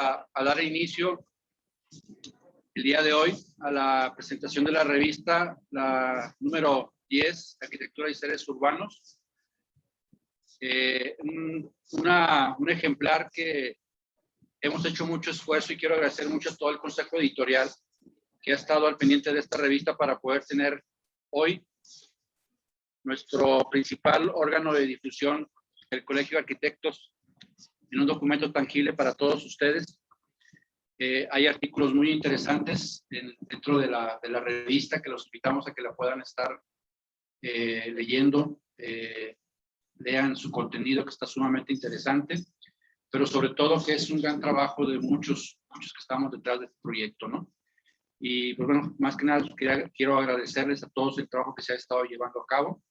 a dar inicio el día de hoy a la presentación de la revista, la número 10, Arquitectura y Seres Urbanos. Un ejemplar que hemos hecho mucho esfuerzo y quiero agradecer mucho a todo el consejo editorial que ha estado al pendiente de esta revista para poder tener hoy nuestro principal órgano de difusión, el Colegio de Arquitectos, en un documento tangible para todos ustedes. Hay artículos muy interesantes dentro de la revista que los invitamos a que la puedan estar leyendo. Lean su contenido, que está sumamente interesante, pero sobre todo que es un gran trabajo de muchos que estamos detrás de este proyecto, ¿no? Y pues bueno, más que nada quiero agradecerles a todos el trabajo que se ha estado llevando a cabo.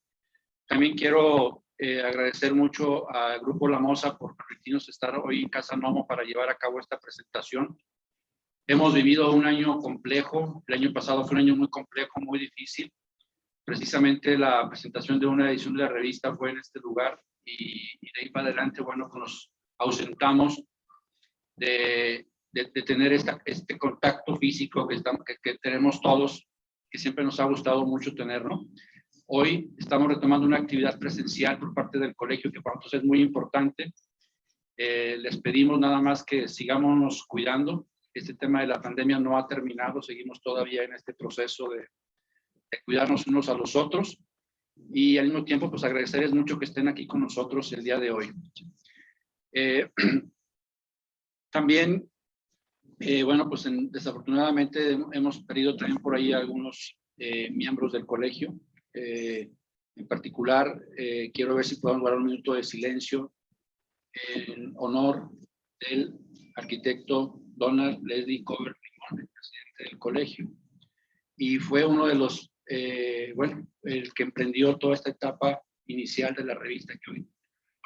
También quiero agradecer mucho al Grupo La Moza por permitirnos estar hoy en Casa Nomo para llevar a cabo esta presentación. Hemos vivido un año complejo, el año pasado fue un año muy complejo, muy difícil. Precisamente la presentación de una edición de la revista fue en este lugar y de ahí para adelante, bueno, pues nos ausentamos de tener este contacto físico que tenemos todos, que siempre nos ha gustado mucho tener, ¿no? Hoy estamos retomando una actividad presencial por parte del colegio que para nosotros es muy importante. Les pedimos nada más que sigamos cuidando. Este tema de la pandemia no ha terminado, seguimos todavía en este proceso de cuidarnos unos a los otros y al mismo tiempo pues agradecerles mucho que estén aquí con nosotros el día de hoy. También, bueno, pues desafortunadamente hemos perdido también por ahí algunos miembros del colegio. En particular, quiero ver si podemos guardar un minuto de silencio en honor del arquitecto Donald Leslie Cover Limón, el presidente del colegio. Y fue uno de los bueno, el que emprendió toda esta etapa inicial de la revista que hoy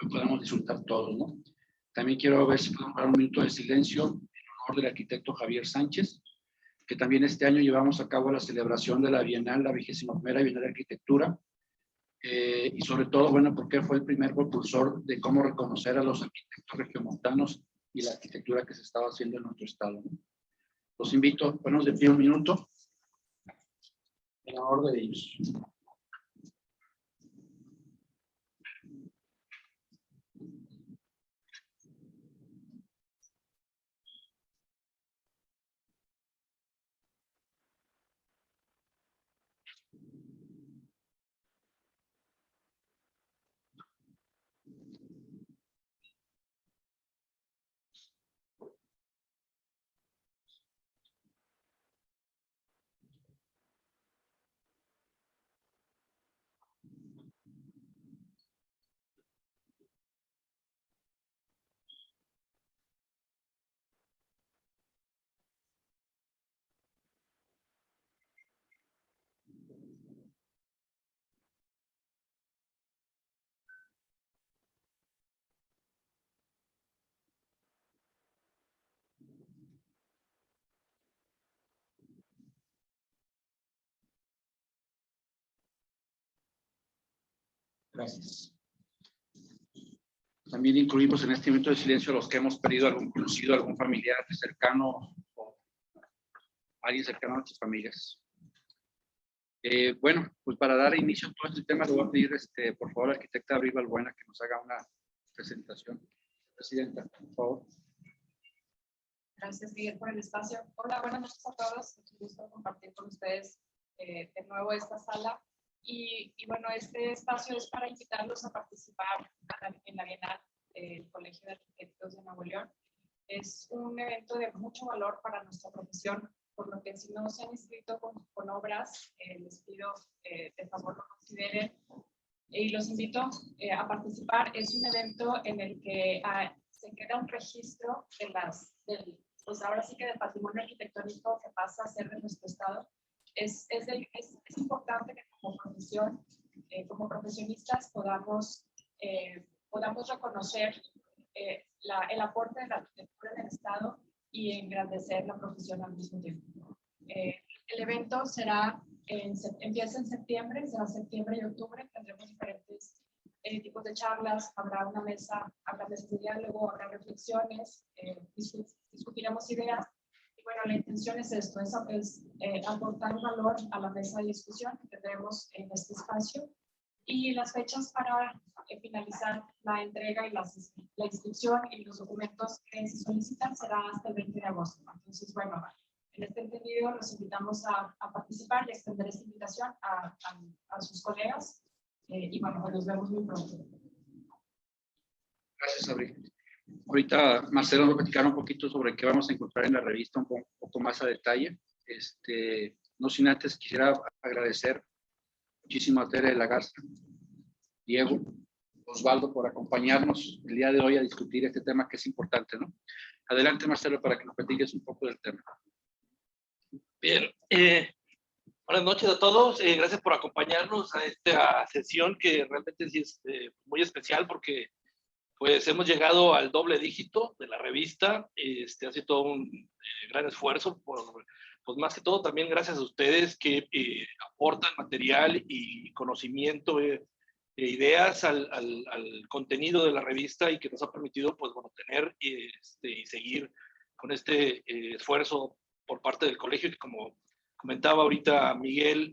podemos disfrutar todos, ¿no? También quiero ver si podemos dar un minuto de silencio en honor del arquitecto Javier Sánchez, que también este año llevamos a cabo la celebración de la Bienal, la 21ª Bienal de Arquitectura, y sobre todo, bueno, porque fue el primer propulsor de cómo reconocer a los arquitectos regiomontanos y la arquitectura que se estaba haciendo en nuestro estado, ¿no? Los invito, ponemos de pie un minuto en honor de ellos. Gracias. También incluimos en este minuto de silencio a los que hemos perdido algún conocido, algún familiar cercano o alguien cercano a nuestras familias. Bueno, pues para dar inicio a todo este tema, le voy a pedir, por favor, a la arquitecta Abril Balbuena que nos haga una presentación. Presidenta, por favor. Gracias, Miguel, por el espacio. Hola, buenas noches a todos. Es un gusto compartir con ustedes de nuevo esta sala. Y bueno, este espacio es para invitarlos a participar en la Bienal del Colegio de Arquitectos de Nuevo León. Es un evento de mucho valor para nuestra profesión, por lo que si no se han inscrito con obras, les pido de favor lo consideren y los invito a participar. Es un evento en el que se queda un registro pues ahora sí que del patrimonio arquitectónico que pasa a ser de nuestro estado. Es importante que como profesión, como profesionistas podamos reconocer el aporte de la arquitectura en el estado y engrandecer la profesión al mismo tiempo. El evento empieza en septiembre, será septiembre y octubre. Tendremos diferentes tipos de charlas, habrá mesas de diálogo, habrá reflexiones, discutiremos ideas. Y bueno, la intención es esto, es aportar valor a la mesa de discusión que tendremos en este espacio. Y las fechas para finalizar la entrega y la inscripción y los documentos que se solicitan será hasta el 20 de agosto. Entonces, bueno, en este entendido los invitamos a participar y a extender esta invitación a sus colegas. Y bueno, pues nos vemos muy pronto. Gracias, Abril. Ahorita Marcelo nos platicará un poquito sobre qué vamos a encontrar en la revista un poco más a detalle. No sin antes quisiera agradecer muchísimo a Tere de la Garza, Diego, Osvaldo por acompañarnos el día de hoy a discutir este tema que es importante, ¿no? Adelante, Marcelo, para que nos platiques un poco del tema. Bien, buenas noches a todos. Gracias por acompañarnos a esta sesión que realmente sí es muy especial porque pues hemos llegado al doble dígito de la revista. Ha sido todo un gran esfuerzo, pues más que todo también gracias a ustedes que aportan material y conocimiento, ideas al contenido de la revista y que nos ha permitido pues bueno, tener y seguir con este esfuerzo por parte del colegio que como comentaba ahorita Miguel,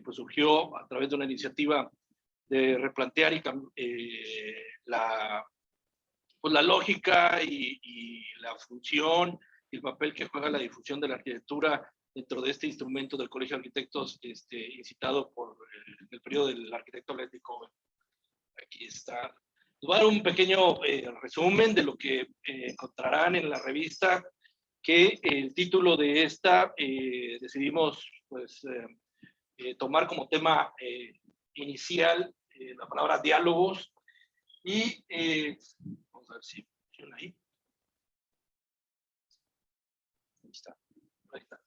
pues surgió a través de una iniciativa de replantear la lógica y la función y el papel que juega la difusión de la arquitectura dentro de este instrumento del Colegio de Arquitectos incitado por el periodo del arquitecto Atlético. Aquí está. Les voy a dar un pequeño resumen de lo que encontrarán en la revista, que el título de esta decidimos pues, tomar como tema inicial la palabra diálogos y vamos a ver si funciona ahí. Ahí está. Ahí está.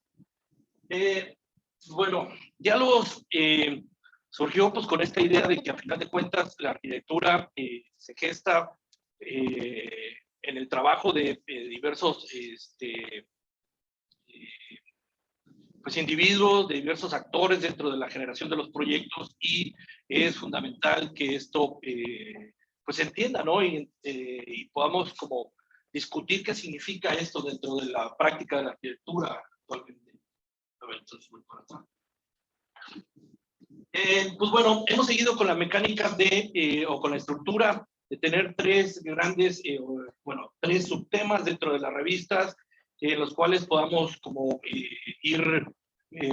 Bueno, diálogos surgió pues con esta idea de que a final de cuentas la arquitectura se gesta en el trabajo de diversos pues individuos, de diversos actores dentro de la generación de los proyectos y es fundamental que esto pues se entienda, ¿no? Y podamos como discutir qué significa esto dentro de la práctica de la arquitectura actualmente. A ver, entonces voy por atrás. Pues bueno, hemos seguido con la mecánica o con la estructura de tener tres grandes, tres subtemas dentro de las revistas, en los cuales podamos como ir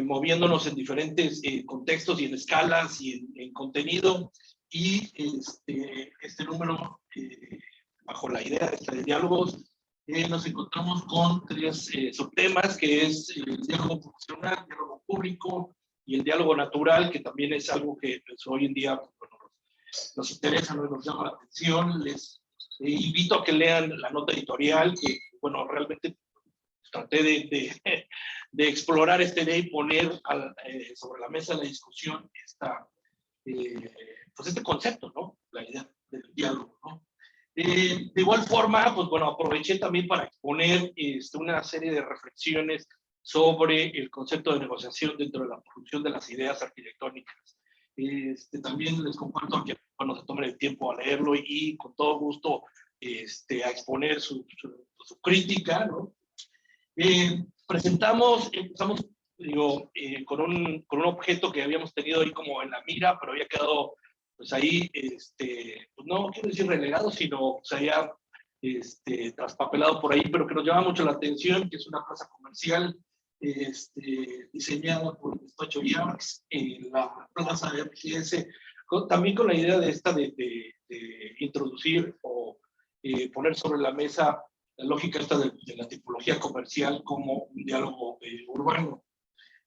moviéndonos en diferentes contextos y en escalas y en contenido. Y este número, bajo la idea de diálogos, nos encontramos con tres subtemas, que es el diálogo profesional, el diálogo público y el diálogo natural, que también es algo que pues, hoy en día bueno, nos interesa, nos llama la atención. Les invito a que lean la nota editorial, que bueno, realmente traté de explorar esta idea y poner sobre la mesa de la discusión pues este concepto, ¿no? La idea del diálogo, ¿no? De igual forma, pues bueno, aproveché también para exponer una serie de reflexiones sobre el concepto de negociación dentro de la producción de las ideas arquitectónicas. También les comparto que bueno, se tomen el tiempo a leerlo y con todo gusto a exponer su crítica, ¿no? Empezamos digo, con un objeto que habíamos tenido ahí como en la mira, pero había quedado pues ahí, pues no quiero decir relegado, sino se había traspapelado por ahí, pero que nos llama mucho la atención, que es una plaza comercial diseñada por el despacho Yarks en la plaza de MGS, también con la idea de introducir o poner sobre la mesa la lógica esta de la tipología comercial como un diálogo urbano.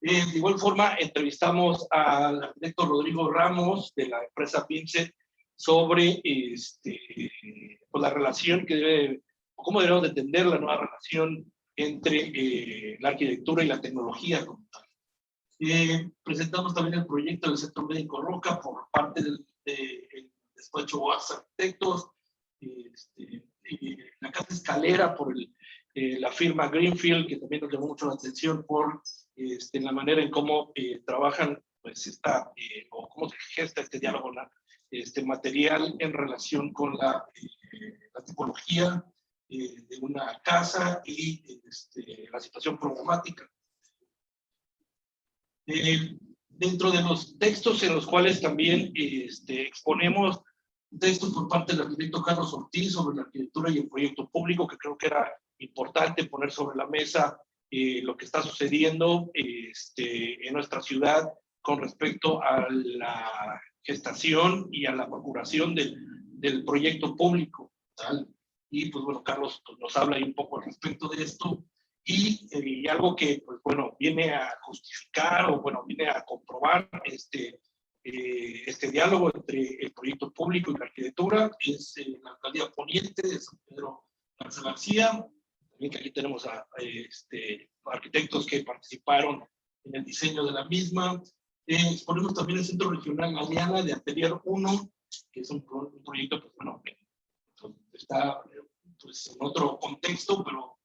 De igual forma, entrevistamos al arquitecto Rodrigo Ramos de la empresa Pincel sobre pues la relación que debe, o cómo debemos de entender la nueva relación entre la arquitectura y la tecnología como tal. Presentamos también el proyecto del Centro Médico Roca por parte del despacho Wax Arquitectos, la casa escalera por la firma Greenfield, que también nos llamó mucho la atención por la manera en cómo trabajan, pues o cómo se gesta este diálogo material en relación con la tipología. de una casa y la situación programática. Dentro de los textos en los cuales también exponemos textos por parte del arquitecto Carlos Ortiz sobre la arquitectura y el proyecto público, que creo que era importante poner sobre la mesa lo que está sucediendo en nuestra ciudad con respecto a la gestación y a la procuración del proyecto público, ¿tal? Y pues bueno, Carlos pues, nos habla ahí un poco al respecto de esto y algo que pues bueno, viene a justificar o bueno, viene a comprobar este diálogo entre el proyecto público y la arquitectura es la alcaldía poniente de San Pedro Garza García. También que aquí tenemos a arquitectos que participaron en el diseño de la misma. Exponemos también el Centro Regional Galeana de Atelier 1, que es un proyecto pues, bueno, que está pues, en otro contexto, pero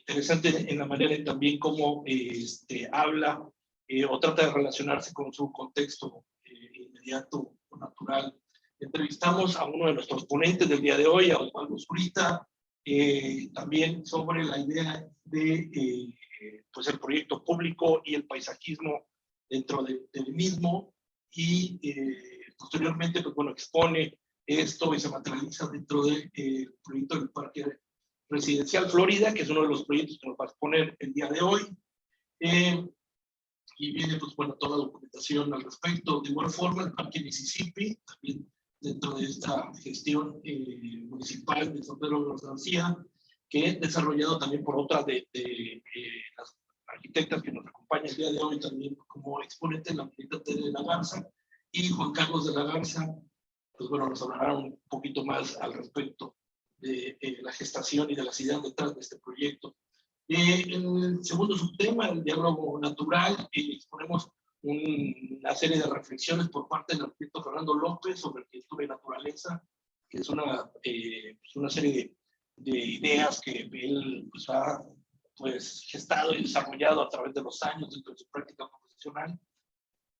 interesante en la manera en también cómo habla o trata de relacionarse con su contexto inmediato o natural. Entrevistamos a uno de nuestros ponentes del día de hoy, a Osvaldo Zurita, también sobre la idea de pues el proyecto público y el paisajismo dentro del mismo, y posteriormente pues, bueno, expone esto y se materializa dentro del proyecto del Parque Residencial Florida, que es uno de los proyectos que nos va a exponer el día de hoy. Y viene pues bueno toda la documentación al respecto. De igual forma el Parque Mississippi, también dentro de esta gestión municipal de San Pedro Garza García, que es desarrollado también por otra de las arquitectas que nos acompañan el día de hoy, también como exponente, la arquitecta Tere de la Garza y Juan Carlos de la Garza, pues bueno, nos hablarán un poquito más al respecto de la gestación y de las ideas detrás de este proyecto. En el segundo subtema, el diálogo natural, exponemos una serie de reflexiones por parte del arquitecto Fernando López sobre arquitectura y naturaleza, que es una serie de ideas que él pues, ha pues, gestado y desarrollado a través de los años dentro de su práctica profesional.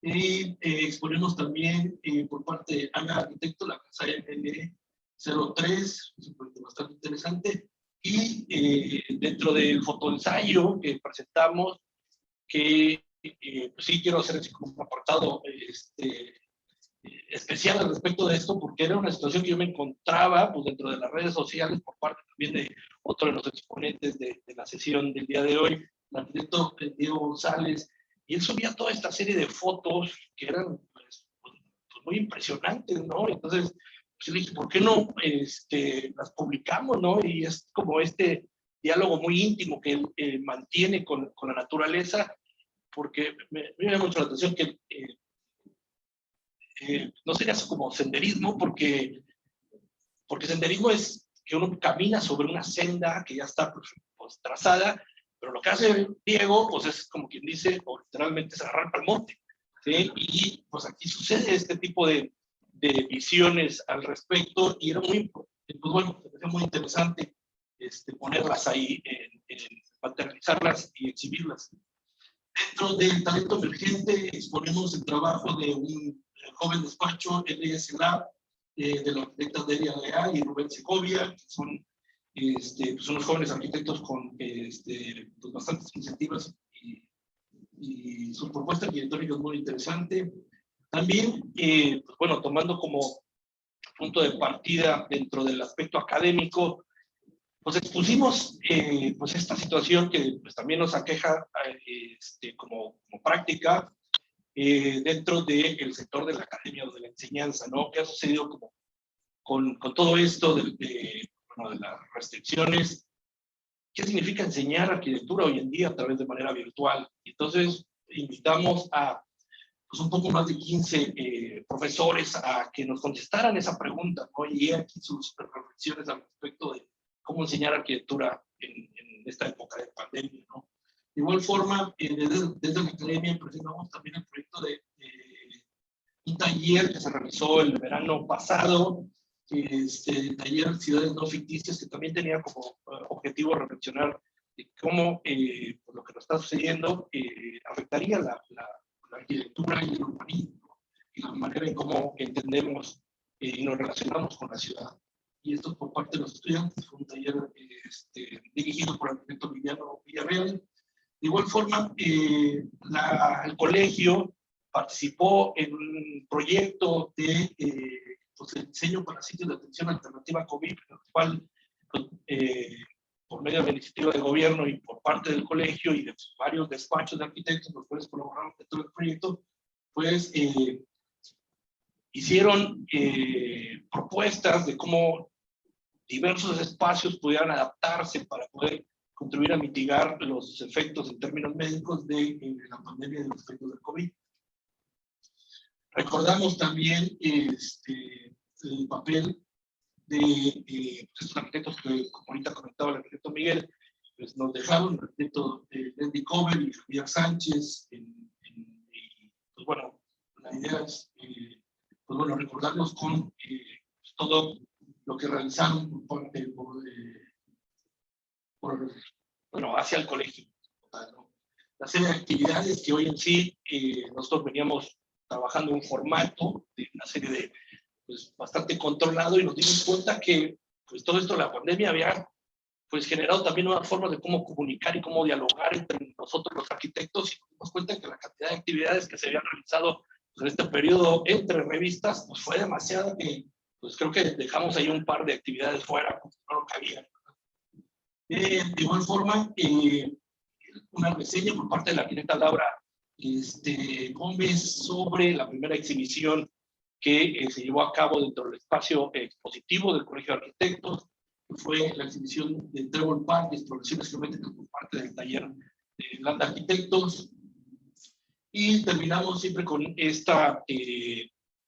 Y exponemos también por parte de Ana Arquitecto la casa ML03, es un proyecto bastante interesante. Y dentro del fotoensayo que presentamos, que pues sí quiero hacer así como un apartado especial al respecto de esto, porque era una situación que yo me encontraba pues, dentro de las redes sociales por parte también de otro de los exponentes de la sesión del día de hoy, el arquitecto Diego González, y él subía toda esta serie de fotos que eran pues, muy impresionantes, ¿no? Entonces, pues le dije, ¿por qué no las publicamos, no? Y es como este diálogo muy íntimo que él mantiene con la naturaleza, porque me llama mucho la atención que no sería como senderismo, porque senderismo es que uno camina sobre una senda que ya está pues, trazada, pero lo que hace Diego, pues es como quien dice, o literalmente es agarrar para el monte, ¿sí? Y pues aquí sucede este tipo de visiones al respecto, y era muy, pues bueno, me pareció muy interesante ponerlas ahí, materializarlas y exhibirlas. Dentro del talento emergente exponemos el trabajo de un joven despacho, LS Lab, de la arquitecta Delia Leal y Rubén Segovia, que son pues unos jóvenes arquitectos con pues bastantes iniciativas y su propuesta arquitectónica es muy interesante. También, pues bueno, tomando como punto de partida dentro del aspecto académico, pues expusimos pues esta situación que pues también nos aqueja como práctica dentro del sector de la academia o de la enseñanza, ¿no? ¿Qué ha sucedido como con todo esto de las restricciones? ¿Qué significa enseñar arquitectura hoy en día a través de manera virtual? Entonces, invitamos a pues, un poco más de 15 profesores a que nos contestaran esa pregunta, ¿no? Y aquí sus reflexiones al respecto de cómo enseñar arquitectura en esta época de pandemia, ¿no? De igual forma, desde la academia presentamos también el proyecto de un taller que se realizó el verano pasado, el taller Ciudades No Ficticias, que también tenía como objetivo reflexionar de cómo lo que nos está sucediendo afectaría la arquitectura y el urbanismo, y la manera en cómo entendemos y nos relacionamos con la ciudad. y esto por parte de los estudiantes. Fue un taller dirigido por el arquitecto Villarreal. De igual forma, el colegio participó en un proyecto de pues el diseño para sitios de atención alternativa COVID, el cual, pues, por medio de la iniciativa del gobierno y por parte del colegio y de varios despachos de arquitectos, los cuales colaboraron en todo el proyecto, pues hicieron propuestas de cómo diversos espacios pudieran adaptarse para poder contribuir a mitigar los efectos en términos médicos de la pandemia y de los efectos del COVID. Recordamos también el papel de estos arquitectos que, como ahorita comentaba el arquitecto Miguel, pues nos dejaron, el arquitecto Lenny Cover y Javier Sánchez, pues bueno, la idea es pues bueno, recordarnos con todo lo que realizaron bueno, hacia el colegio. ¿No? La serie de actividades que hoy en sí nosotros veníamos trabajando en un formato de una serie de pues bastante controlado, y nos dimos cuenta que pues todo esto de la pandemia había pues generado también una forma de cómo comunicar y cómo dialogar entre nosotros los arquitectos, y nos dimos cuenta que la cantidad de actividades que se habían realizado pues, en este periodo entre revistas pues fue demasiada, que pues creo que dejamos ahí un par de actividades fuera porque no lo cabían. De igual forma, una reseña por parte de la arquitecta Laura Gómez sobre la primera exhibición que se llevó a cabo dentro del espacio expositivo del Colegio de Arquitectos, que fue la exhibición de Trevor Park, exploraciones geométricas por parte del taller de Landa Arquitectos. Y terminamos siempre con pues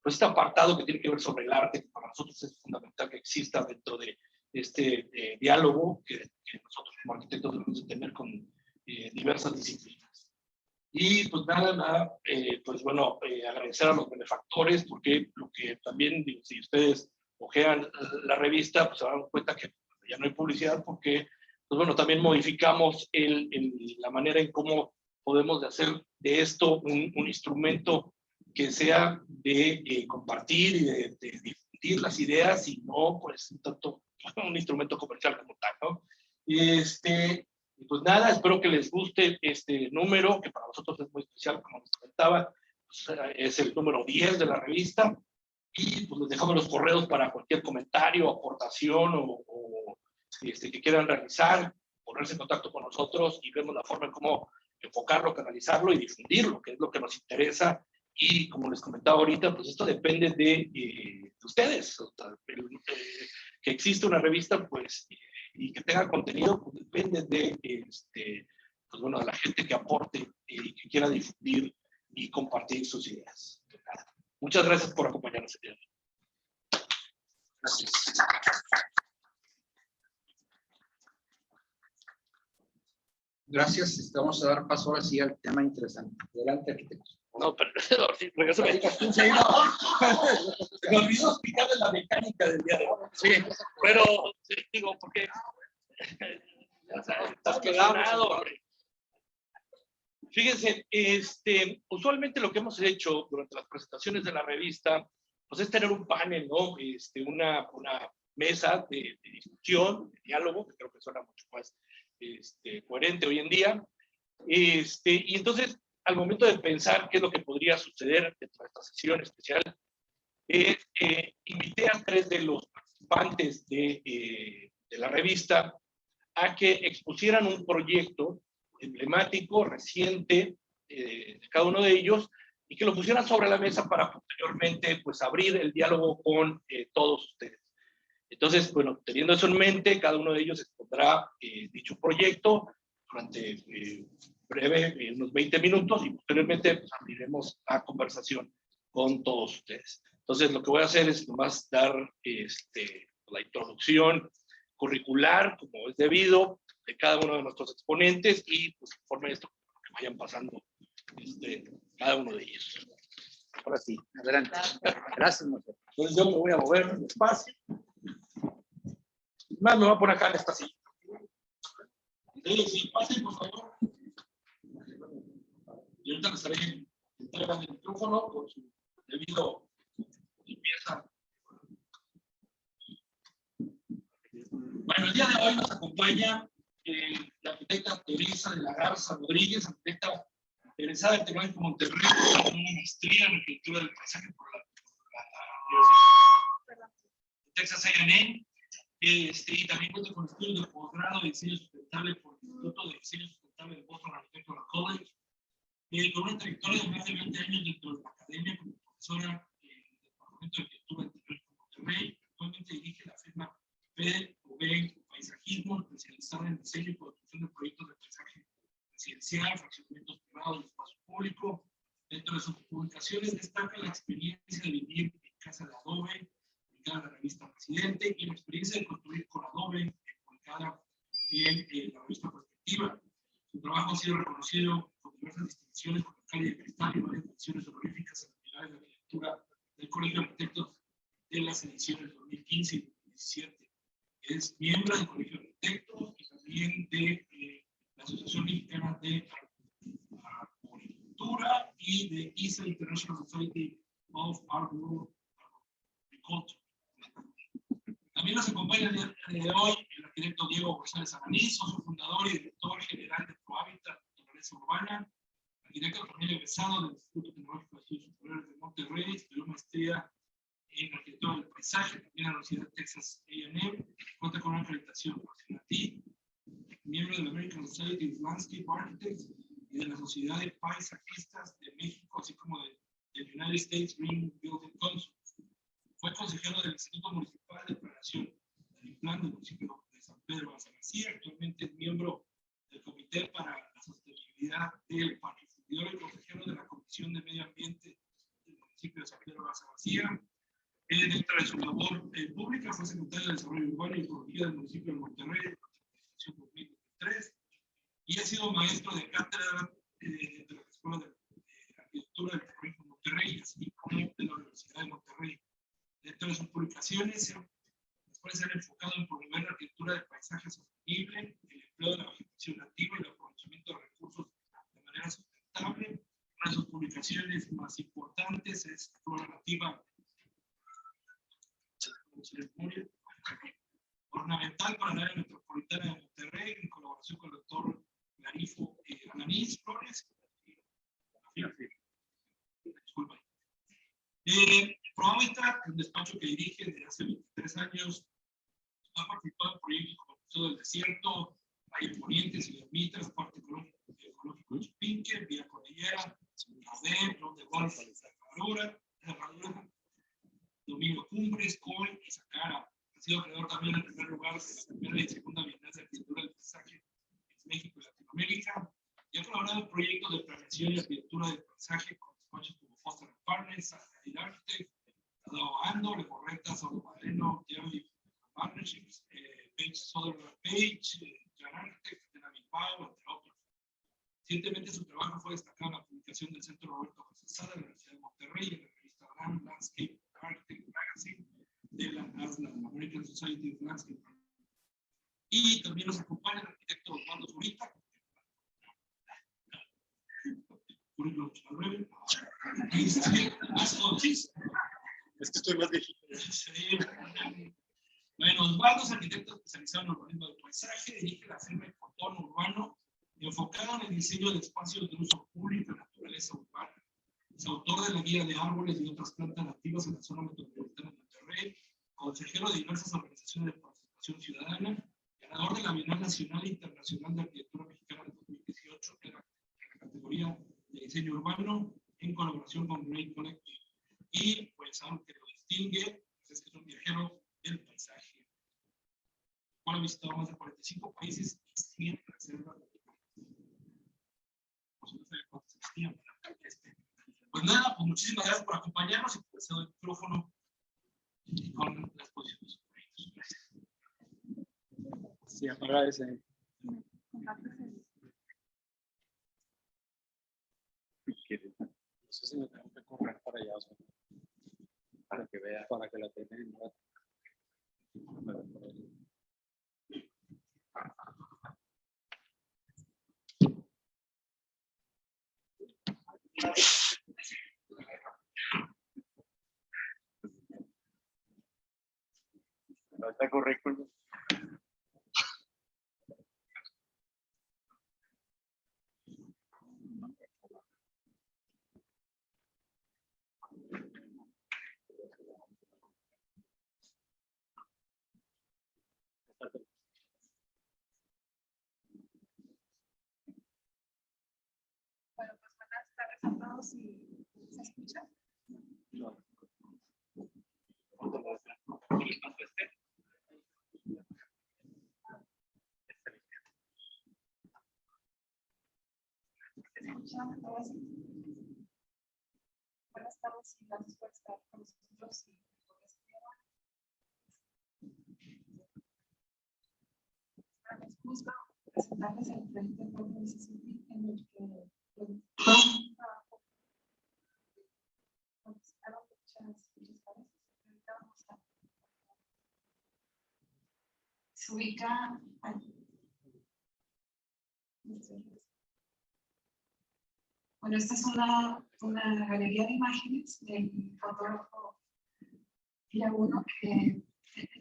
este apartado que tiene que ver sobre el arte, que para nosotros es fundamental que exista dentro de este diálogo que nosotros como arquitectos debemos de tener con diversas disciplinas. Y pues nada, pues bueno, agradecer a los benefactores, porque lo que también, si ustedes ojean la revista, pues se dan cuenta que ya no hay publicidad, porque pues bueno, también modificamos la manera en cómo podemos de hacer de esto un instrumento que sea de compartir y de difundir las ideas, y no pues tanto un instrumento comercial como tal, ¿no? Y pues nada, espero que les guste este número, que para nosotros es muy especial, como les comentaba, pues, es el número 10 de la revista, y pues les dejamos los correos para cualquier comentario, aportación o que quieran realizar, ponerse en contacto con nosotros, y vemos la forma en cómo enfocarlo, canalizarlo y difundirlo, que es lo que nos interesa. Y como les comentaba ahorita, pues esto depende de ustedes. O sea, que existe una revista, pues, y que tenga contenido, pues depende de, pues bueno, de la gente que aporte y que quiera difundir y compartir sus ideas. Muchas gracias por acompañarnos. Gracias. Gracias. Vamos a dar paso ahora sí al tema interesante. Adelante, arquitecto. No, pero sí, regresame. Me olvidó explicarles la mecánica del día de hoy. Sí, pero sí, digo, porque estás quedado, hombre. Fíjense, usualmente lo que hemos hecho durante las presentaciones de la revista, pues es tener un panel, ¿no? Una mesa de discusión, de diálogo, que creo que suena mucho más coherente hoy en día. Y entonces, al momento de pensar qué es lo que podría suceder dentro de esta sesión especial, invité a 3 de los participantes de la revista a que expusieran un proyecto emblemático, reciente, de cada uno de ellos, y que lo pusieran sobre la mesa para posteriormente pues, abrir el diálogo con todos ustedes. Entonces, bueno, teniendo eso en mente, cada uno de ellos expondrá dicho proyecto durante breve, unos 20 minutos, y posteriormente pues, abriremos la conversación con todos ustedes. Entonces, lo que voy a hacer es nomás dar la introducción curricular, como es debido, de cada uno de nuestros exponentes, y pues conforme esto, que vayan pasando cada uno de ellos. ahora sí. Adelante. Gracias, Marcelo. Entonces yo me voy a mover despacio. Más me voy a poner acá en esta silla. Sí, pasen, por favor. Y ahorita les estaré entregando el micrófono con su debido limpieza. Bueno, el día de hoy nos acompaña la arquitecta Teresa de la Garza Rodríguez, arquitecta egresada del Tecnológico Monterrey, con una maestría en arquitectura del paisaje por la Universidad de Texas A&M, y también cuenta con estudios de posgrado de diseño sustentable por el Instituto de Diseño Sustentable de Boston Architectural College, con una trayectoria de más de 20 años dentro de la academia como profesora del Departamento de Arquitectura del Tecnológico Monterrey. Actualmente dirige la firma PDV Paisajismo, especializada en diseño y construcción de proyectos de paisaje residencial, fraccionamientos privados y espacio público. Dentro de sus publicaciones destaca la experiencia de vivir en casa de adobe, publicada en la revista Presidente, y la experiencia de construir con adobe, publicada en la revista Perspectiva. Su trabajo ha sido reconocido con diversas distinciones con la Calle de Cristal y varias menciones honoríficas en las pilares de arquitectura del Colegio de Arquitectos de las ediciones 2015 y 2017. Es miembro del Colegio de Arquitectos y también de la Asociación Mexicana de Arboricultura y de ISA International Society of Arboriculture. También nos acompaña el día de hoy el arquitecto Diego González Amanís, socio fundador y director general de ProHábitat Naturaleza Urbana, arquitecto también egresado del Instituto Tecnológico de Estudios Superiores de Monterrey, estudió maestría en arquitectura del paisaje, también en la Universidad de Texas A&M, cuenta con una acreditación por CENATI, miembro de la American Society of Landscape Architects y de la Sociedad de Paisajistas de México, así como del United States Green Building Council. Fue consejero del Instituto Municipal de Planeación del INPLAN del municipio de San Pedro Garza García. Actualmente es miembro del Comité para la Sostenibilidad del Parque Fundidor y consejero de la Comisión de Medio Ambiente del municipio de San Pedro Garza García. Dentro de su labor pública fue secretario de Desarrollo Urbano y Ecología del municipio de Monterrey en la administración 2003 y ha sido maestro de cátedra de la Escuela de Arquitectura del Tecnológico de Monterrey, así como de la Universidad de Monterrey. Dentro de sus publicaciones, las cuales se han enfocado en promover la arquitectura del paisaje sostenible, el empleo de la vegetación nativa y el aprovechamiento de recursos de manera sustentable. Una de sus publicaciones más importantes es la Flora Nativa ornamental para el área metropolitana de Monterrey, en colaboración con el doctor Garifo Alanís Flores. Disculpa. ProHábitat, un despacho que dirige desde hace 23 años, ha participado en proyectos como el Museo del Desierto, Valle Ponientes y Ermitas, Parque Ecológico de Chupinque, Vía Cordillera, Rodén, Ron de Golf, Herradura, Domingo Cumbres, Coy y Zacara. Ha sido creador también en primer lugar de la primera y segunda Bienal de Arquitectura del Paisaje en México y Latinoamérica, y ha colaborado en proyectos de planeación y arquitectura del paisaje con despachos como Foster Partners, Adil Architect, Adao Ando, Leporreta, Saulo Madreno, Jerry Partnerships, Page Soderbergh Page, Jan Architect, de la Bilbao, entre otros. Recientemente su trabajo fue destacado en la publicación del Centro Roberto José Sada de la Universidad de Monterrey en la revista Grand Landscape Architect Magazine de la ASLA, la American Society of Landscape. Y también nos acompaña el arquitecto Osvaldo Zurita. Es que estoy más viejito. Bueno, Osvaldo es arquitecto especializado en urbanismo del paisaje, dirige la firma Ecotón Urbano, enfocado en el diseño de espacios de uso público y naturaleza urbana. Es autor de la guía de árboles y otras plantas nativas en la zona metropolitana de Monterrey, consejero de diversas organizaciones de participación ciudadana, ganador de la Bienal Nacional e Internacional de Arquitectura Mexicana de 2018 en la categoría de diseño urbano, en colaboración con Great Collective. Y pues aunque lo distingue, pues es que es un viajero del paisaje, el cual ha visitado más de 45 países y 100 reservas. Pues nada, pues muchísimas gracias por acompañarnos y por cedo el micrófono con la exposición de sus proyectos. Gracias. Sí, apaga ese. No sé si me tengo que correr para allá, o sea, para que vea, para que la tenga en Falta currículum. revisamos si se escucha. Buenas tardes y gracias por estar con nosotros. Es justo presentarles el proyecto de Puerto Mississippi en el que participaron muchas cabezas. Se ubica allí. Bueno, esta es una galería de imágenes del fotógrafo Iraguno que en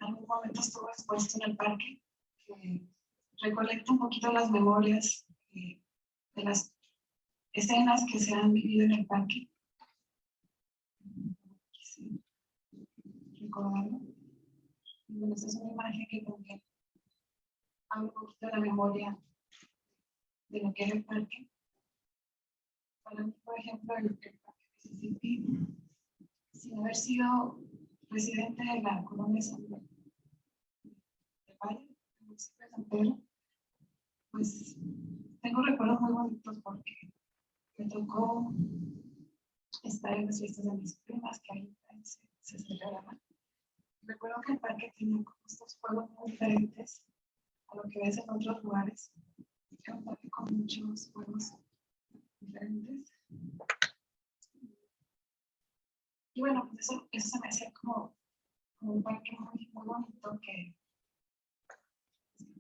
algún momento estuvo expuesto en el parque, que recolecta un poquito las memorias de las escenas que se han vivido en el parque. Sí, recordarlo. Bueno, esta es una imagen que también habla un poquito de la memoria de lo que era el parque. Para mí, por ejemplo, el parque Mississippi, sin haber sido residente de la colonia San Pedro, del Valle, el municipio de San Pedro, pues tengo recuerdos muy bonitos porque me tocó estar en las fiestas de mis primas que ahí se celebraban. Recuerdo que el parque tenía estos juegos muy diferentes a lo que ves en otros lugares. Era un parque con muchos juegos diferentes. Y bueno, pues eso se me hacía como un parque muy, muy bonito que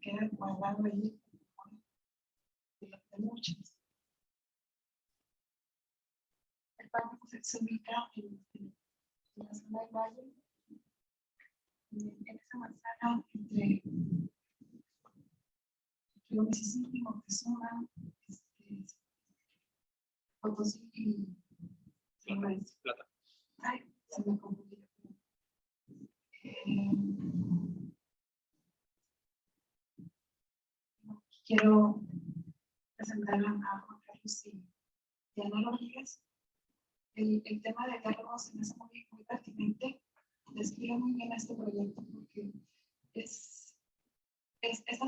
queda guardado ahí de muchos. El parque pues, se ubica en la zona del valle, en esa manzana entre Río Mississippi, Moctezuma, Potosí y Plata. Ay, se me confundió. Quiero presentar a Juan Carlos y Ana Rodríguez. El tema de diálogos se me hace muy, muy pertinente. Describe muy bien este proyecto porque estas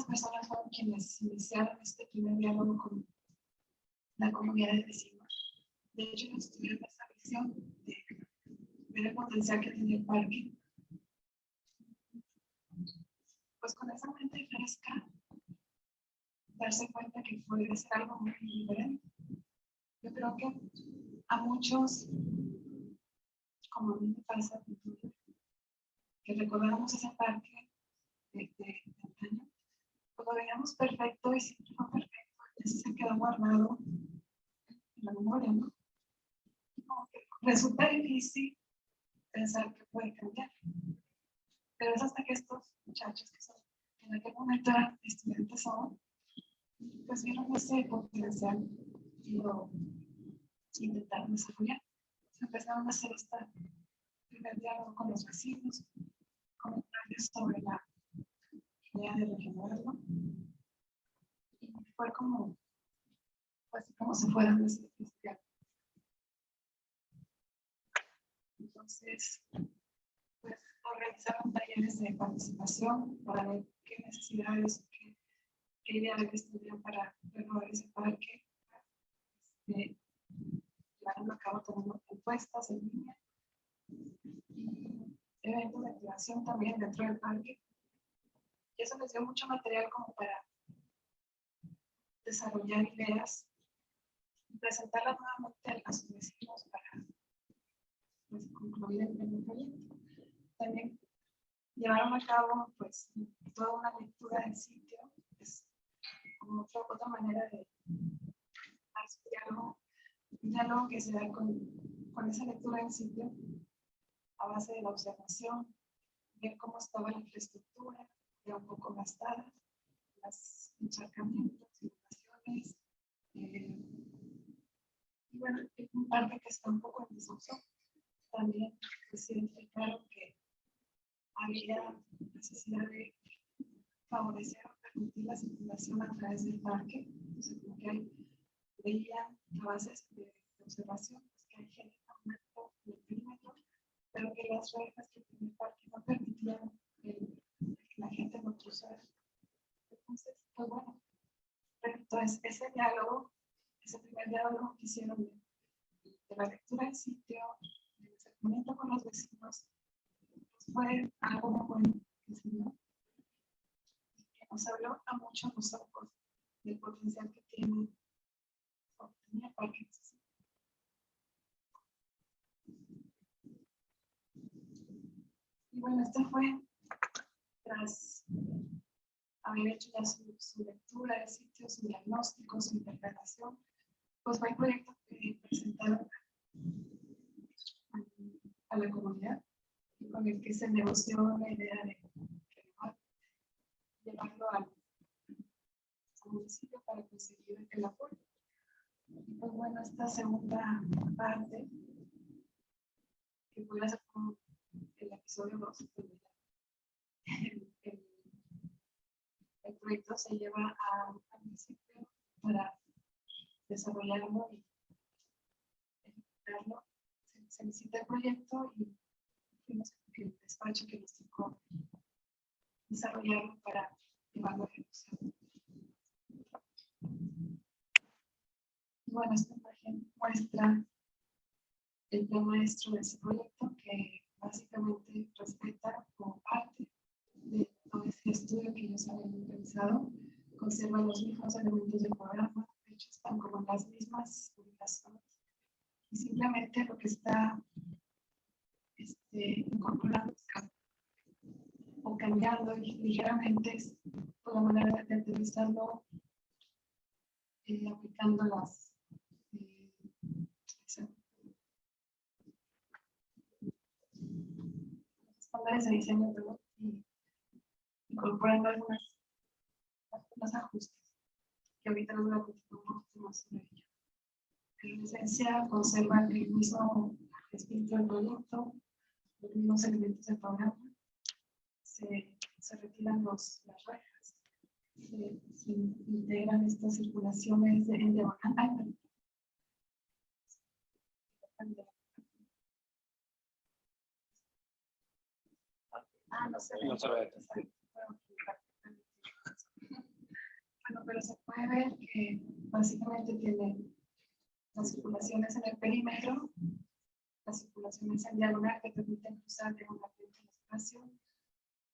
personas fueron quienes iniciaron este primer diálogo con la comunidad de vecinos. De hecho, ellos tuvieron esa visión de ver el potencial que tenía el parque. Pues con esa mente fresca, darse cuenta que puede ser algo muy diferente. Yo creo que a muchos, como a mí me pasa, que recordamos ese parque de antaño, pues lo veíamos perfecto y siempre fue perfecto, y eso se quedó guardado en la memoria, ¿no? Y como que resulta difícil pensar que puede cambiar. Pero es hasta que estos muchachos que son, en aquel momento eran estudiantes aún, pues vieron ese potencial y lo intentaron desarrollar. Se empezaron a hacer este primer diálogo con los vecinos, comentarios sobre la idea de regenerarlo. Y fue como, pues, como se fueron los diálogos. Entonces, pues, organizaron talleres de participación para ver qué necesidades, qué ideales tendrían para renovar ese parque. Llevaron a cabo también encuestas en línea y eventos de activación también dentro del parque. Y eso les dio mucho material como para desarrollar ideas y presentarlas nuevamente a sus vecinos para pues, concluir el primer proyecto. También llevaron a cabo pues, toda una lectura del sitio, pues, como otra manera de hacer un diálogo que se da con esa lectura del sitio a base de la observación, ver cómo estaba la infraestructura, ya un poco gastada, los encharcamientos, inundaciones, y bueno, es un parque que está un poco en desuso. También se identificaron que había necesidad de favorecer o permitir la circulación a través del parque. Entonces, como que veían a bases de conservación, pues que hay gente aumentó el perímetro, pero que las reglas que tiene el parque no permitían que la gente no cruzara. Entonces, pues bueno, entonces ese diálogo, ese primer diálogo que hicieron de la lectura del sitio, del acercamiento con los vecinos, pues fue algo muy bueno que se dio, que nos habló a muchos nosotros del potencial que tiene el parque. Y bueno, esto fue tras haber hecho ya su lectura del sitio, su diagnóstico, su interpretación, pues fue el proyecto que presentaron a la comunidad y con el que se negoció la idea de llevarlo al municipio para conseguir el apoyo. Y pues bueno, esta segunda parte, que pudiera ser como el episodio 2, el proyecto se lleva al municipio para desarrollarlo y ejecutarlo. Se visita el proyecto y fuimos el despacho que nos tocó desarrollarlo para llevarlo a ejecución. Y bueno, esta imagen muestra el plan maestro de ese proyecto, que básicamente respeta como parte de todo este estudio que ellos habían realizado, conserva los mismos elementos del programa, de hecho están como en las mismas ubicaciones, y simplemente lo que está incorporando o cambiando ligeramente es por la manera de aterrizarlo, aplicando los estándares de diseño y incorporando algunos ajustes que ahorita les voy a contar un poquito más sobre ello. En esencia, conserva el mismo espíritu del proyecto, los mismos elementos del programa, se retiran las rejas, se integran estas circulaciones en diagonal. No se ve. No se ve. Bueno, pero se puede ver que básicamente tiene las circulaciones en el perímetro, las circulaciones en diagonal que permiten cruzar diagonalmente el espacio,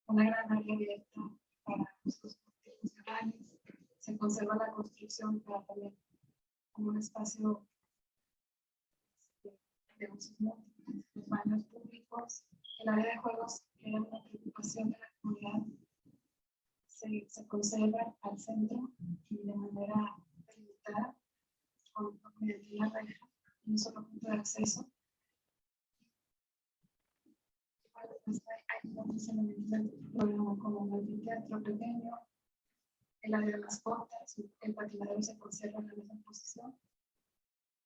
una gran área abierta para usos funcionales. Se conserva la construcción para también como un espacio de usos múltiples, los baños públicos, el área de juegos, que era una preocupación de la comunidad, se conserva al centro y de manera delimitada con mediante una reja y un solo punto de acceso. Hay otros elementos del programa como el teatro pequeño, el área de mascotas, el patinadero se conserva en la misma posición.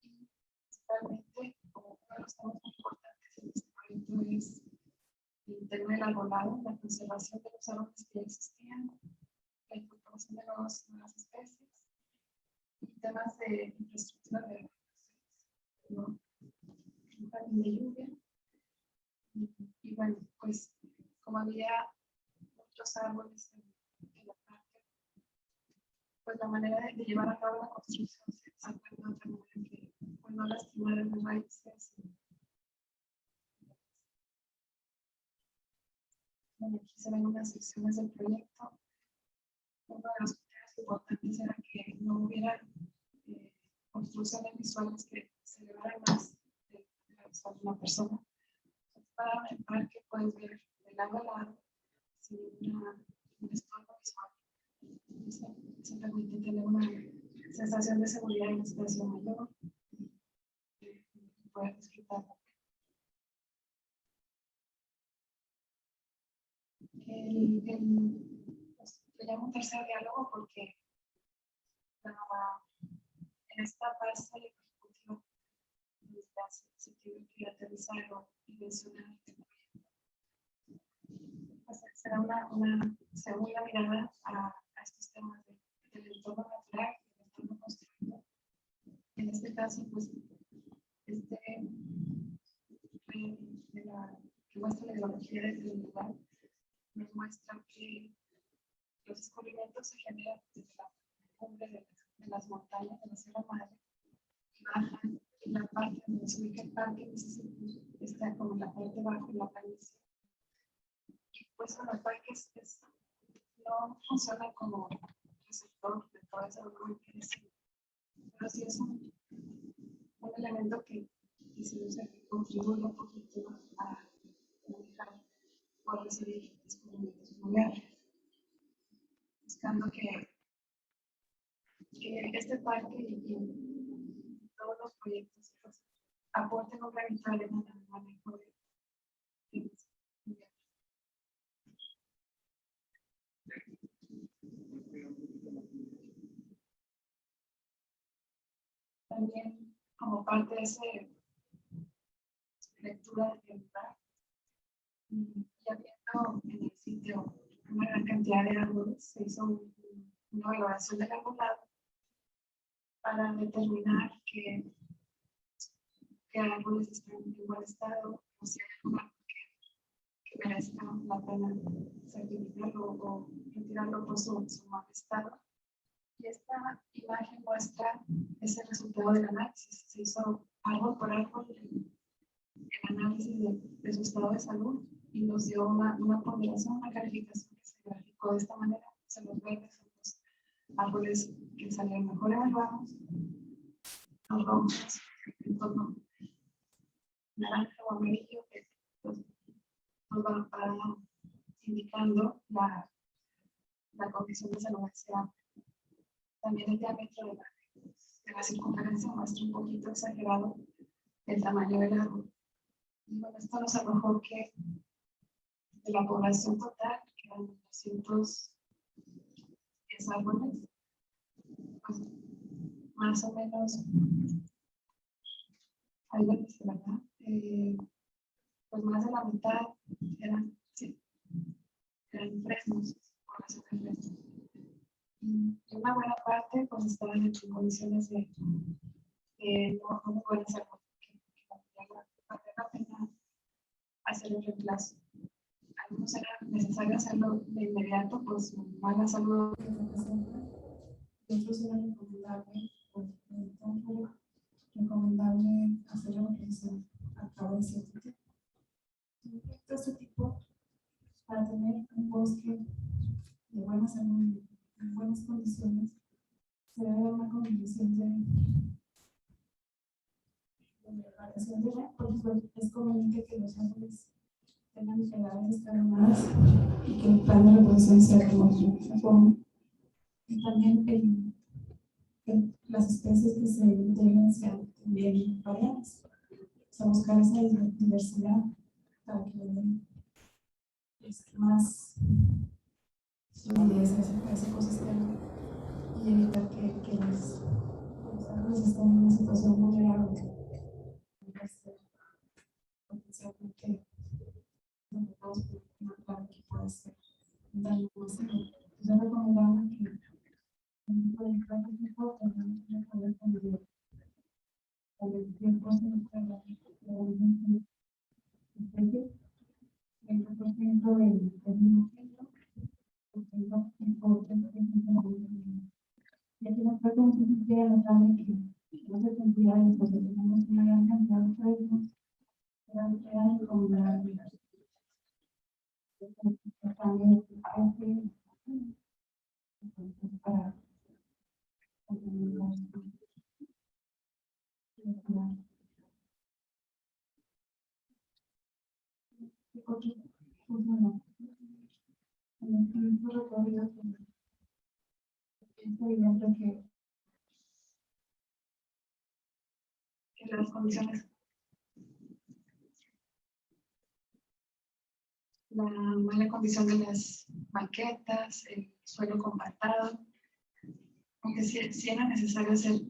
Y principalmente, como uno de los temas más importantes en este proyecto es el tema del arbolado, la conservación de los árboles que ya existían, la incorporación de nuevas especies y temas de infraestructura de un jardín de lluvia. Y bueno, pues como había muchos árboles en la parte, pues la manera de llevar a cabo la construcción se sacó de otra manera que pues, no lastimar las raíces. Bueno, aquí se ven unas secciones del proyecto. Uno de los criterios importantes era que no hubiera construcciones visuales que se elevaran más de la visual de una persona. Para el parque puedes ver de lado a lado sin un estorbo visual. Eso permite tener una sensación de seguridad en un espacio mayor y poder disfrutarlo. Le llamo un tercer diálogo porque en esta fase ejecutiva se tiene que aterrizarlo y mencionar el proyecto. Pues será una segunda mirada a estos temas del entorno natural y del entorno construido. En este caso, pues muestra la ideología del lugar, nos muestra que los descubrimientos se generan desde la cumbre de las montañas de la Sierra Madre y bajan en la parte donde se ubica el parque Mississippi, está como en la parte bajo de la planicie. Y pues bueno, el parque no funciona como receptor de toda esa documentación, pero sí es un elemento que sí se contribuye un poquito a manejar o recibir descubrimientos mundiales, buscando que este parque y todos los proyectos pues, aporten un granito de arena en el manejo de temas mundiales. También, como parte de esa lectura del lugar, ya viendo en el sitio una gran cantidad de árboles, se hizo una valoración del arbolado para determinar qué árboles están en buen estado, o si hay algún árbol que merezca la pena sacrificarlo o retirarlo por su mal estado. Y esta imagen muestra ese resultado del análisis. Se hizo árbol por árbol el análisis de su estado de salud y nos dio una ponderación, una calificación que se graficó de esta manera. Se los verdes son los árboles que salieron mejor evaluados, los rojos, en tono naranja o amarillo, que nos van indicando la condición de salud deseable. También el diámetro de la circunferencia muestra un poquito exagerado el tamaño del árbol. Y bueno, esto nos arrojó que de la población total, que eran 210 árboles, pues más o menos, algo dice, ¿verdad? Pues más de la mitad eran fresnos, población de fresnos. Y una buena parte pues estaban en condiciones de no muy buenas salud, que valía la pena hacer el reemplazo. Algunos era necesario hacerlo de inmediato, pues mala salud que representa, y otros era recomendable hacerlo que se acabe de cierto tiempo. Un proyecto de este tipo, para tener un bosque de buena salud, en buenas condiciones, se debe dar una combinación de variación de red, porque es conveniente que los árboles tengan edades escalonadas y que el plan de reproducción sea como se forma. Y también que las especies que se integren sean también variadas. O sea, buscar esa diversidad para que den más solidez a ese ecosistema y evitar que los árboles estén en una situación vulnerable. Potencialmente una plaga que puede ser un daño más severo. Yo recomendaba que un proyecto de este tipo también tiene que ver con el tiempo de la especie, 20% del mismo tiempo, 80% y aquí nos puede consistir a notar que no se cumplía esto, que tenemos una gran cantidad de proyectos, eran recomendables. También para es evidente que las condiciones, la mala condición de las banquetas, el suelo compactado, aunque sí era necesario hacer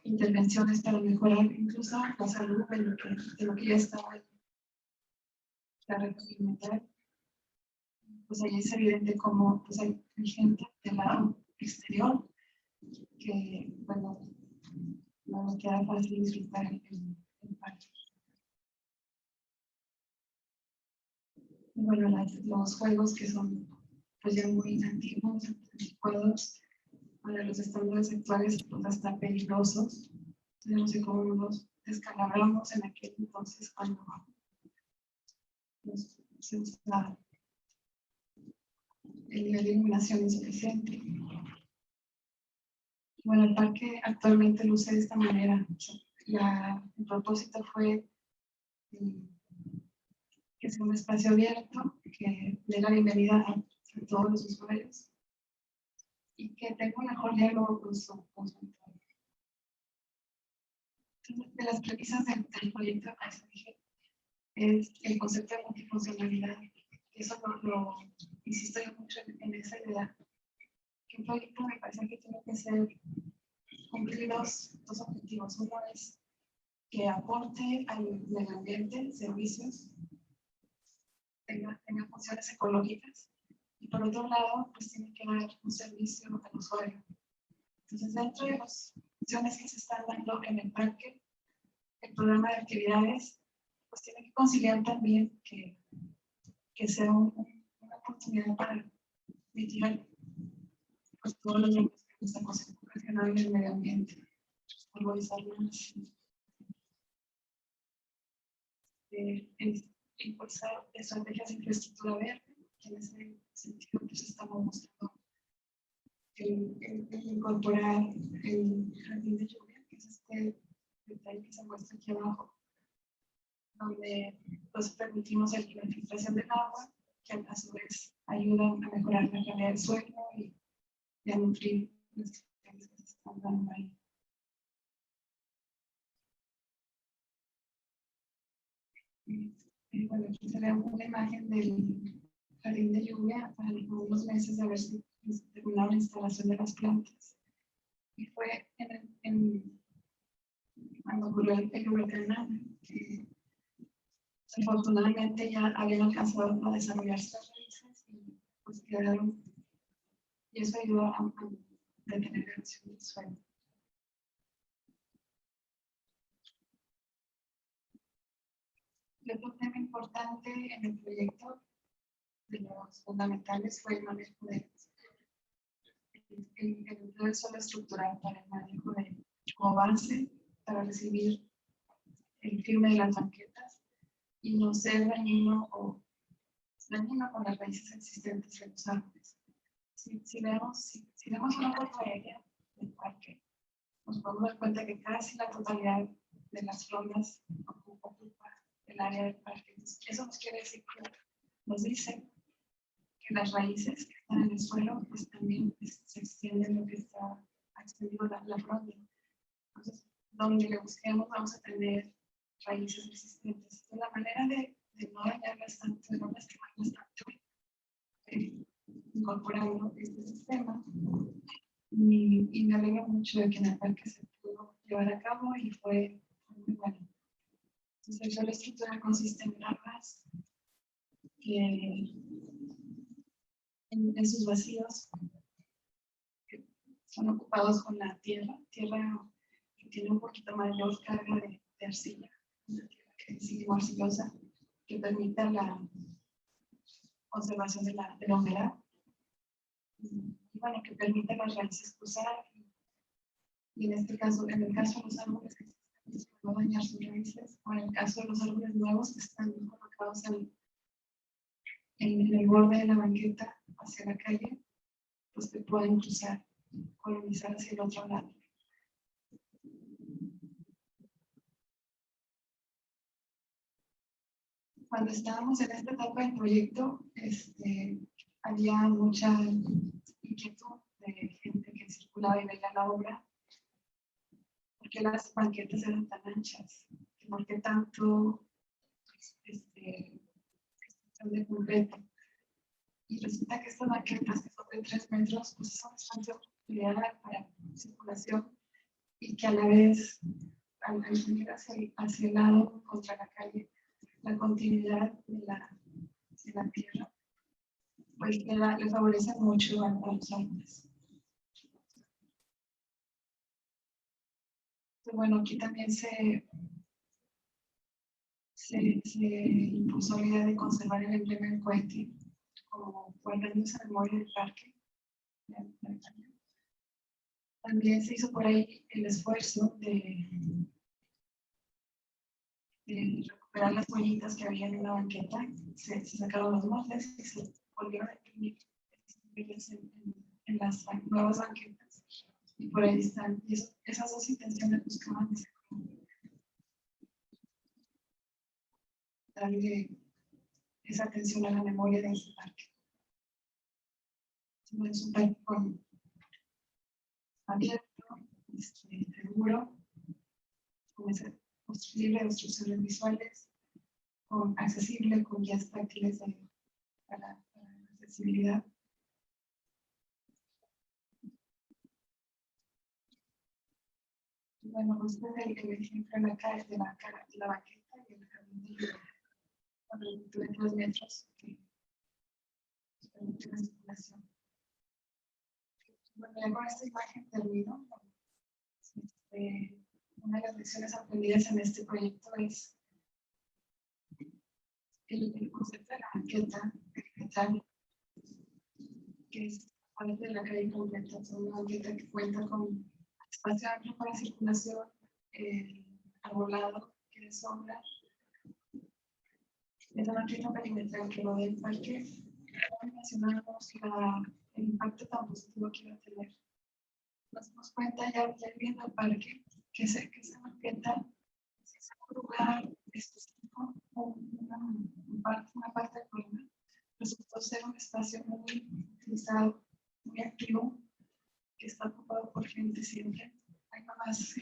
intervenciones para mejorar incluso la salud de lo que ya estaba en la red alimentar, pues ahí es evidente cómo pues hay gente del lado exterior que, bueno, no nos queda fácil disfrutar el parque. bueno, los juegos que son pues ya muy antiguos, anticuados, para los estándares actuales, pues hasta peligrosos. No sé cómo los descalabramos en aquel entonces cuando se usaba el nivel de iluminación insuficiente. Bueno, el parque actualmente luce de esta manera. El propósito fue que sea un espacio abierto, que dé la bienvenida a todos los usuarios y que tenga un mejor diálogo con su entorno. Entonces, de las premisas del proyecto de paisaje es el concepto de multifuncionalidad. Eso lo insisto yo mucho en esa idea. Que un proyecto de paisaje tiene que cumplir dos objetivos. Uno es que aporte al medio ambiente, servicios, tenga funciones ecológicas. Y por otro lado, pues tiene que dar un servicio al usuario. Entonces, dentro de las funciones que se están dando en el parque, el programa de actividades, pues tiene que conciliar también que sea una oportunidad para mitigar pues, todos los riesgos que estamos ocasionando en el medio ambiente, arborizar más, impulsar estrategias de infraestructura verde, que en ese sentido pues estamos mostrando el incorporar el jardín de lluvia, que es este detalle que se muestra aquí abajo, donde pues, permitimos la filtración del agua, que a su vez ayudan a mejorar la calidad del suelo y a nutrir las especies que se están dando ahí. Bueno, aquí se ve una imagen del jardín de lluvia a unos meses de haber terminado la instalación de las plantas. Y fue cuando ocurrió el huracán, que afortunadamente ya habían alcanzado a desarrollar sus raíces y pues quedaron, y eso ayudó a detener la erosión del suelo. Y otro tema importante en el proyecto de los fundamentales fue el manejo de el empleo del suelo estructural para el manejo como base para recibir el firme de las banquetas y no ser dañino con las raíces existentes de los árboles. Si vemos una foto aérea del parque, nos podemos dar cuenta que casi la totalidad de las rondas ocupa el área del parque. Entonces, eso nos dice que las raíces que están en el suelo pues también se extienden lo que está extendido la fronda. Entonces, donde le busquemos vamos a tener raíces existentes. Entonces, la manera de no dañarlas tanto, de no lastimarlas tanto, incorporando este sistema. Y me alegra mucho de que en el parque se pudo llevar a cabo y fue muy bueno. Entonces, el suelo estructural consiste en grapas en sus vacíos que son ocupados con la tierra que tiene un poquito mayor carga de arcilla, una tierra que es arcillosa, que permite la conservación de la humedad y bueno, que permite a las raíces cruzar y en este caso, en el caso de los árboles que no dañar sus raíces, o en el caso de los árboles nuevos que están colocados en el borde de la banqueta hacia la calle, pues que pueden cruzar, colonizar hacia el otro lado. Cuando estábamos en esta etapa del proyecto, había mucha inquietud de gente que circulaba y veía la obra, porque las banquetas eran tan anchas, por qué tanto de concreto. Y resulta que estas banquetas que son de 3 metros, pues son bastante ideal para circulación y que a la vez, al venir hacia el lado contra la calle, la continuidad de la tierra, pues le favorece mucho a los árboles. Bueno, aquí también se se impulsó la idea de conservar el emblema del cohete como guardando esa memoria del parque. También se hizo por ahí el esfuerzo de recuperar las huellitas que había en una banqueta. Se sacaron los moldes y se volvieron a imprimir en las nuevas banquetas. Y por ahí están. Y esas dos intenciones buscaban darle esa atención a la memoria de ese parque. Es un parque abierto, seguro, con ese libre de obstrucciones visuales, accesible, con guías táctiles para la accesibilidad. Bueno, pues este es el ejemplo de la banqueta y el jardín de con el 22 metros que permite la circulación. Bueno, ya con esta imagen termino. Una de las lecciones aprendidas en este proyecto es el concepto de la banqueta vegetal, que es parte de la calle completa. Es una banqueta que cuenta con espacio amplio para circulación, arbolado, que de sombra. Es una banqueta perimetral que rodea el parque. Mencionamos el impacto tan positivo que iba a tener. Nos dimos cuenta ya viendo el parque que esa banqueta es un lugar específico, una parte del problema, resultó ser un espacio muy utilizado, muy activo, que está ocupado por gente siempre. Hay mamás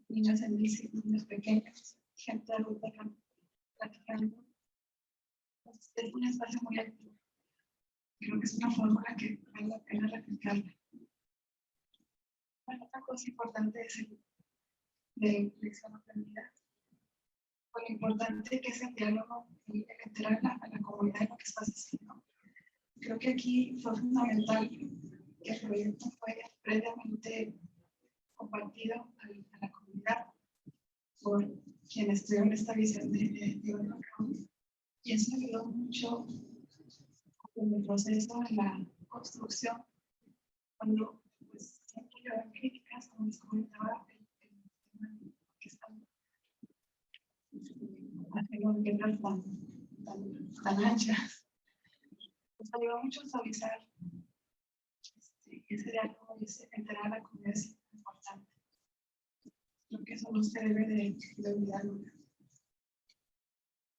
niños en bici, niños pequeños, gente adulta platicando. Entonces, es un espacio muy activo. Creo que es una fórmula que vale la pena replicarla. Bueno, otra cosa importante es de lección aprendida. Lo importante que es el diálogo y el enterar a la comunidad de lo que estás haciendo. Creo que aquí fue fundamental que el proyecto fue previamente compartido a la comunidad por quienes tuvieron esta visión de y eso ayudó mucho en el proceso de la construcción, cuando pues, siempre llevan críticas, como les comentaba, el tema que están haciendo banquetas tan anchas. Nos ayudó mucho a suavizar ese diálogo y enterar a la comunidad es importante. Creo que eso no se debe de olvidar nunca.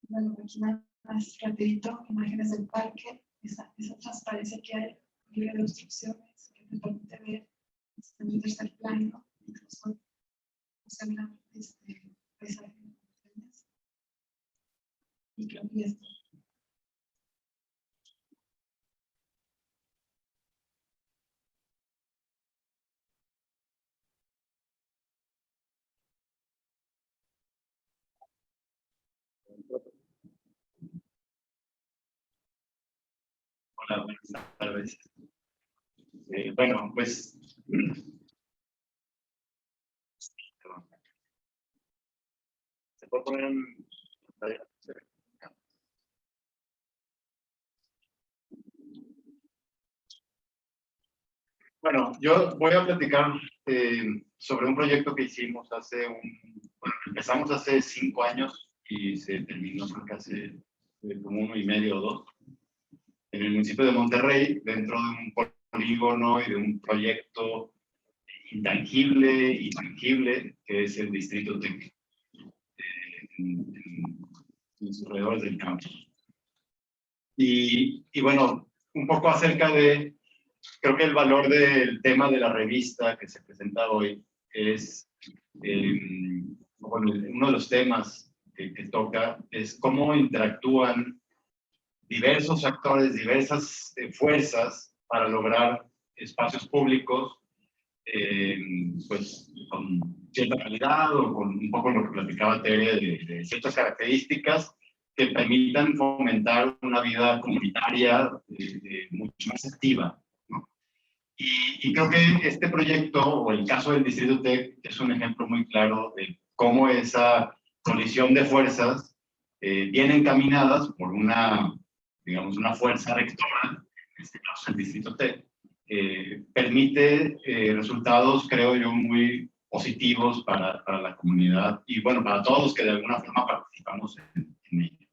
Bueno, aquí más rapidito, imágenes del parque, esa transparencia que hay, libre de obstrucciones, que te permite ver en un tercer plano, incluso observar paisaje de montañas. Y creo que esto. Hola, buenas tardes. Bueno, pues se puede poner en pantalla. Bueno, yo voy a platicar sobre un proyecto que hicimos empezamos hace 5 años y se terminó creo que hace como 1 y medio o 2. En el municipio de Monterrey, dentro de un polígono y de un proyecto intangible y tangible, que es el Distrito Tec, en los alrededores del campus. Y bueno, un poco acerca de, creo que el valor del tema de la revista que se presenta hoy es, bueno, uno de los temas que toca es cómo interactúan diversos actores, diversas fuerzas para lograr espacios públicos pues con cierta calidad o con un poco lo que platicaba Tere de ciertas características que permitan fomentar una vida comunitaria mucho más activa, ¿no? Y creo que este proyecto, o el caso del Distrito Tech, es un ejemplo muy claro de cómo esa colisión de fuerzas bien encaminadas por una, digamos, una fuerza rectora, en este caso el Distrito Tech, permite resultados, creo yo, muy positivos para la comunidad y, bueno, para todos los que de alguna forma participamos en ella.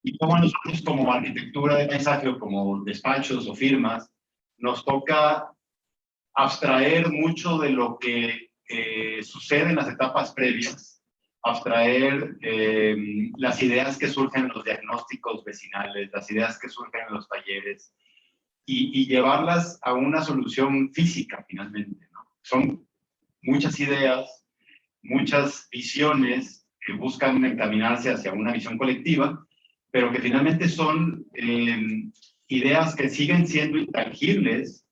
Y como nosotros, como arquitectura de paisaje o como despachos o firmas, nos toca abstraer mucho de lo que sucede en las etapas previas, abstraer las ideas que surgen en los diagnósticos vecinales, las ideas que surgen en los talleres, y llevarlas a una solución física finalmente, ¿no? Son muchas ideas, muchas visiones que buscan encaminarse hacia una visión colectiva, pero que finalmente son ideas que siguen siendo intangibles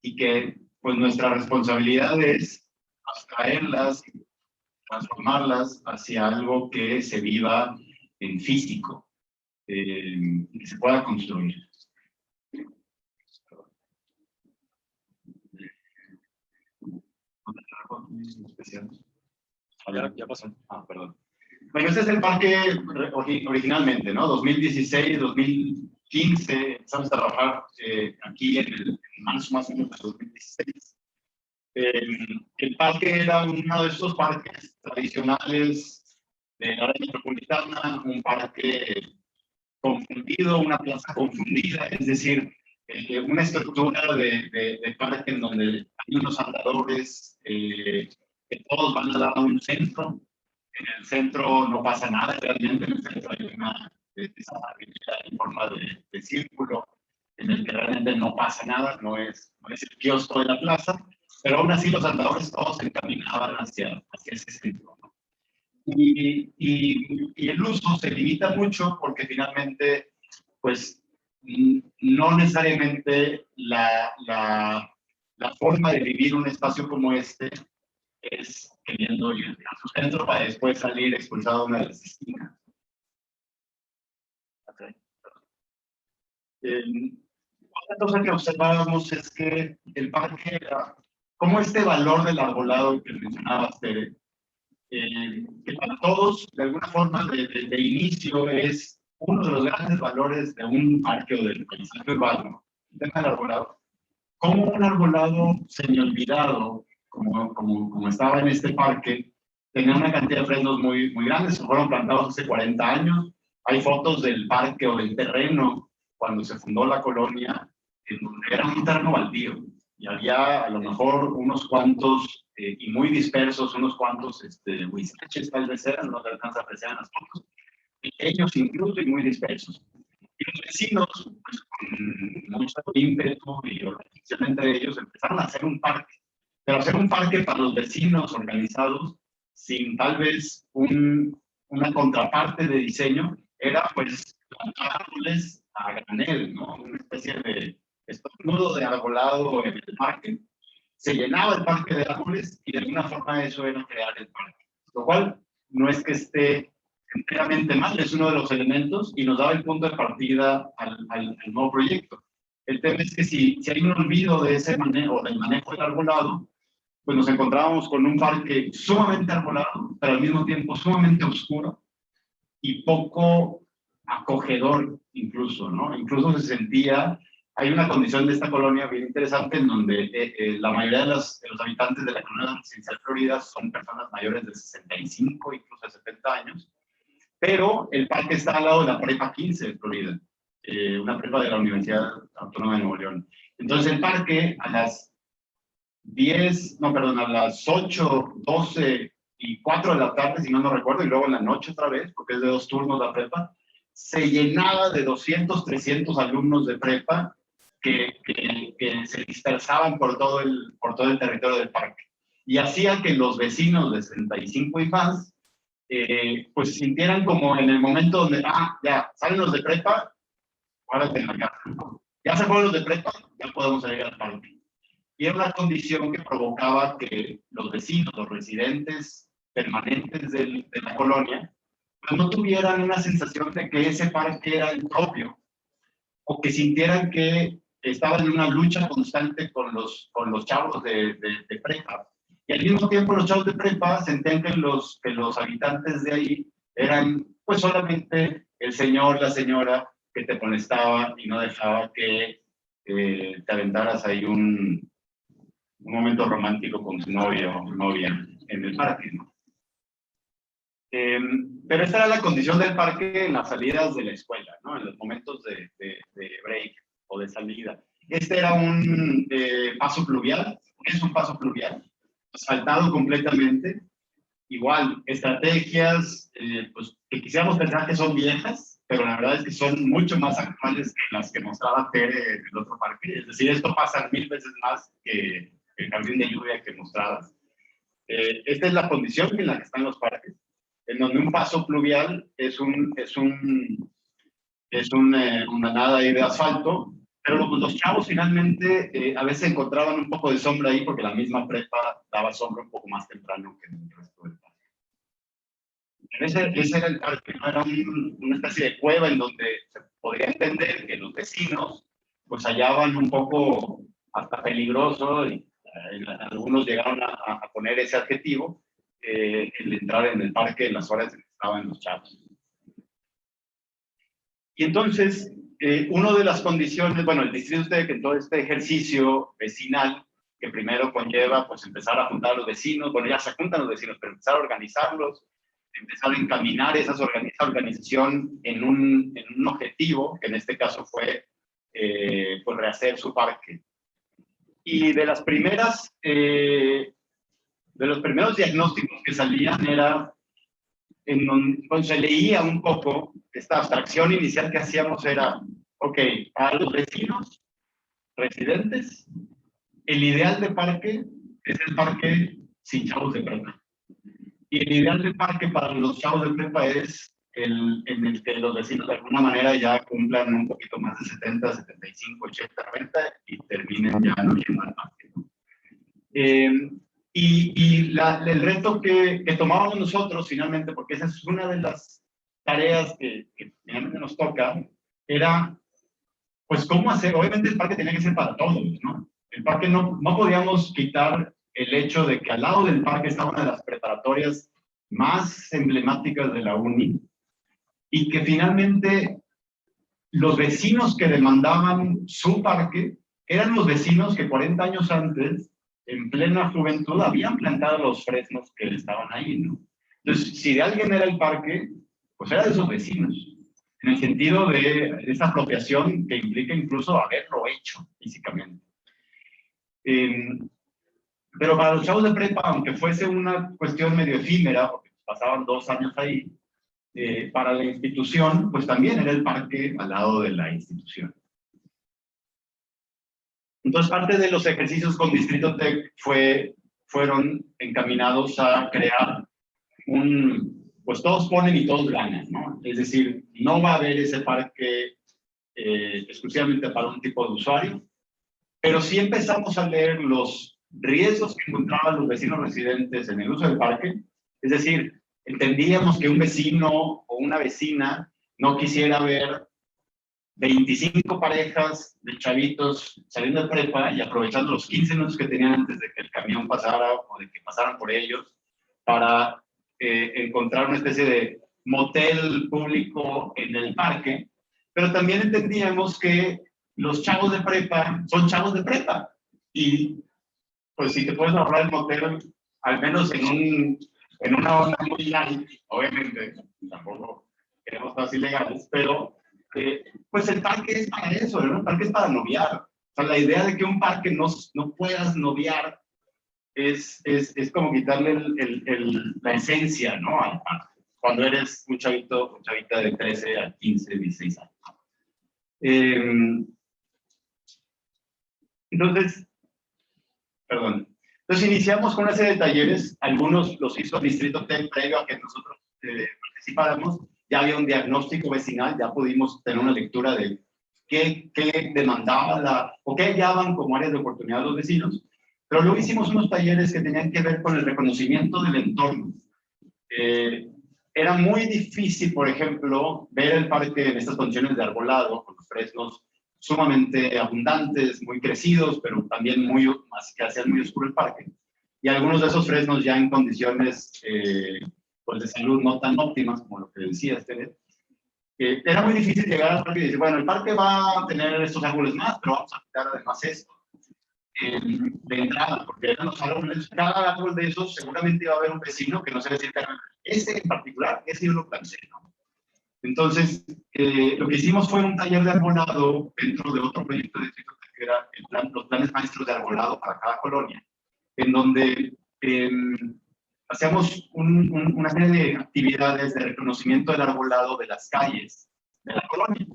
y que pues nuestra responsabilidad es abstraerlas, transformarlas hacia algo que se viva en físico, y que se pueda construir. Ya pasó. Ah, perdón. Bueno, este es el parque originalmente, ¿no? 2016, 2015, empezamos a trabajar aquí en marzo más o menos de 2016. El parque era uno de estos parques tradicionales de la área metropolitana, un parque confundido, una plaza confundida, es decir, una estructura de parque en donde hay unos andadores que todos van a dar a un centro. En el centro no pasa nada, realmente en el centro hay una esa en forma de círculo en el que realmente no pasa nada, no es el kiosco de la plaza, pero aún así los andadores todos se encaminaban hacia ese centro, ¿no? Y el uso se limita mucho porque finalmente, pues, no necesariamente la forma de vivir un espacio como este es queriendo ir a su centro para después salir expulsado a una de las esquinas. Okay. Otra cosa que observábamos es que el parque era como este valor del arbolado que mencionabas, Tere, que para todos, de alguna forma, de inicio, es uno de los grandes valores de un parque o del paisaje urbano, el tema del arbolado. Como un arbolado semiolvidado, como estaba en este parque, tenía una cantidad de fresnos muy grandes, fueron plantados hace 40 años. Hay fotos del parque o del terreno cuando se fundó la colonia, en donde era un terreno baldío, y había a lo mejor unos cuantos, y muy dispersos, unos cuantos huizaches tal vez eran, no se alcanza a apreciar en las fotos, pequeños incluso y muy dispersos. Y los vecinos, pues, con mucho ímpetu y organización entre ellos, empezaron a hacer un parque. Pero hacer un parque para los vecinos organizados, sin tal vez una contraparte de diseño, era pues plantar árboles a granel, ¿no? Una especie de estornudo de arbolado en el parque. Se llenaba el parque de árboles y de alguna forma eso era crear el parque. Lo cual no es que esté enteramente mal, es uno de los elementos y nos daba el punto de partida al nuevo proyecto. El tema es que si hay un olvido de ese manejo, del manejo del arbolado, pues nos encontrábamos con un parque sumamente arbolado, pero al mismo tiempo sumamente oscuro y poco acogedor incluso, ¿no? Incluso se sentía, hay una condición de esta colonia bien interesante en donde la mayoría de los habitantes de la colonia residencial Florida son personas mayores de 65, incluso de 70 años, pero el parque está al lado de la prepa 15 de Florida, una prepa de la Universidad Autónoma de Nuevo León. Entonces el parque a las 8, 12 y 4 de la tarde, si no recuerdo, y luego en la noche otra vez, porque es de 2 turnos la prepa, se llenaba de 200, 300 alumnos de prepa que se dispersaban por todo el territorio del parque. Y hacía que los vecinos de 65 y más pues sintieran como en el momento donde, ya, salen los de prepa, párate en la casa. Ya se fueron los de prepa, ya podemos salir al parque. Y era una condición que provocaba que los vecinos, los residentes permanentes de la colonia, pues no tuvieran una sensación de que ese parque era el propio, o que sintieran que estaban en una lucha constante con los chavos de prepa. Y al mismo tiempo los chavos de prepa sentían que los habitantes de ahí eran pues solamente el señor, la señora que te molestaba y no dejaba que te aventaras ahí un momento romántico con su novio o novia en el parque, ¿no? Pero esta era la condición del parque en las salidas de la escuela, ¿no? En los momentos de break o de salida. Este era un paso pluvial, es un paso pluvial, asfaltado completamente. Igual, estrategias pues, que quisiéramos pensar que son viejas, pero la verdad es que son mucho más actuales que las que mostraba Tere en el otro parque. Es decir, esto pasa 1000 veces más que el jardín de lluvia que mostrabas. Esta es la condición en la que están los parques, en donde un paso pluvial es una nada ahí de asfalto, pero los chavos finalmente a veces encontraban un poco de sombra ahí porque la misma prepa daba sombra un poco más temprano que en el resto del parque. Ese era el parque, ¿no? Era una especie de cueva en donde se podría entender que los vecinos pues hallaban un poco hasta peligroso, y algunos llegaron a poner ese adjetivo, el entrar en el parque en las horas en que estaban los chavos. Y entonces, una de las condiciones, bueno, el distrito TEC en todo este ejercicio vecinal, que primero conlleva pues empezar a juntar a los vecinos, bueno, ya se juntan los vecinos, pero empezar a organizarlos, empezar a encaminar esa organización en un objetivo, que en este caso fue pues rehacer su parque. Y de los primeros diagnósticos que salían era en donde se leía un poco, esta abstracción inicial que hacíamos era, ok, para los vecinos residentes, el ideal de parque es el parque sin chavos de prepa. Y el ideal de parque para los chavos de prepa es en el que los vecinos de alguna manera ya cumplan un poquito más de 70, 75, 80, 90 y terminen ya no yendo al parque, ¿no? El reto que tomábamos nosotros finalmente, porque esa es una de las tareas que finalmente nos toca, era pues cómo hacer, obviamente el parque tenía que ser para todos, ¿no? El parque no podíamos quitar el hecho de que al lado del parque estaba una de las preparatorias más emblemáticas de la UNI y que finalmente los vecinos que demandaban su parque eran los vecinos que 40 años antes, en plena juventud, habían plantado los fresnos que estaban ahí, ¿no? Entonces, si de alguien era el parque, pues era de esos vecinos, en el sentido de esa apropiación que implica incluso haberlo hecho físicamente. Pero para los chavos de prepa, aunque fuese una cuestión medio efímera, porque pasaban 2 años ahí, para la institución, pues también era el parque al lado de la institución. Entonces, parte de los ejercicios con Distrito TEC fueron encaminados a crear pues todos ponen y todos ganan, ¿no? Es decir, no va a haber ese parque exclusivamente para un tipo de usuario, pero sí empezamos a leer los riesgos que encontraban los vecinos residentes en el uso del parque. Es decir, entendíamos que un vecino o una vecina no quisiera ver 25 parejas de chavitos saliendo de prepa y aprovechando los 15 minutos que tenían antes de que el camión pasara o de que pasaran por ellos para encontrar una especie de motel público en el parque. Pero también entendíamos que los chavos de prepa son chavos de prepa y pues si te puedes ahorrar el motel, al menos en una onda muy light, obviamente, tampoco queremos cosas ilegales, pero pues el parque es para eso, ¿no? El parque es para noviar. O sea, la idea de que un parque no puedas noviar es como quitarle la esencia, ¿no? Al parque, cuando eres un chavito, chavita de 13 a 15, 16 años. Entonces iniciamos con una serie de talleres, algunos los hizo el Distrito TEC previo a que nosotros participáramos, ya había un diagnóstico vecinal, ya pudimos tener una lectura de qué demandaba o qué hallaban como áreas de oportunidad los vecinos, pero luego hicimos unos talleres que tenían que ver con el reconocimiento del entorno. Era muy difícil, por ejemplo, ver el parque en estas condiciones de arbolado, con los fresnos sumamente abundantes, muy crecidos, pero también que hacían muy oscuro el parque. Y algunos de esos fresnos ya en condiciones pues de salud no tan óptimas, como lo que decías, Tere. Era muy difícil llegar al parque y decir, bueno, el parque va a tener estos árboles más, pero vamos a quitar además esto. De entrada, porque eran los árboles, cada árbol de esos seguramente iba a haber un vecino que no se decía, ese en particular, ese yo lo planté, ¿no? Entonces, lo que hicimos fue un taller de arbolado dentro de otro proyecto de distrito que era los planes maestros de arbolado para cada colonia, en donde hacíamos una serie de actividades de reconocimiento del arbolado de las calles de la colonia.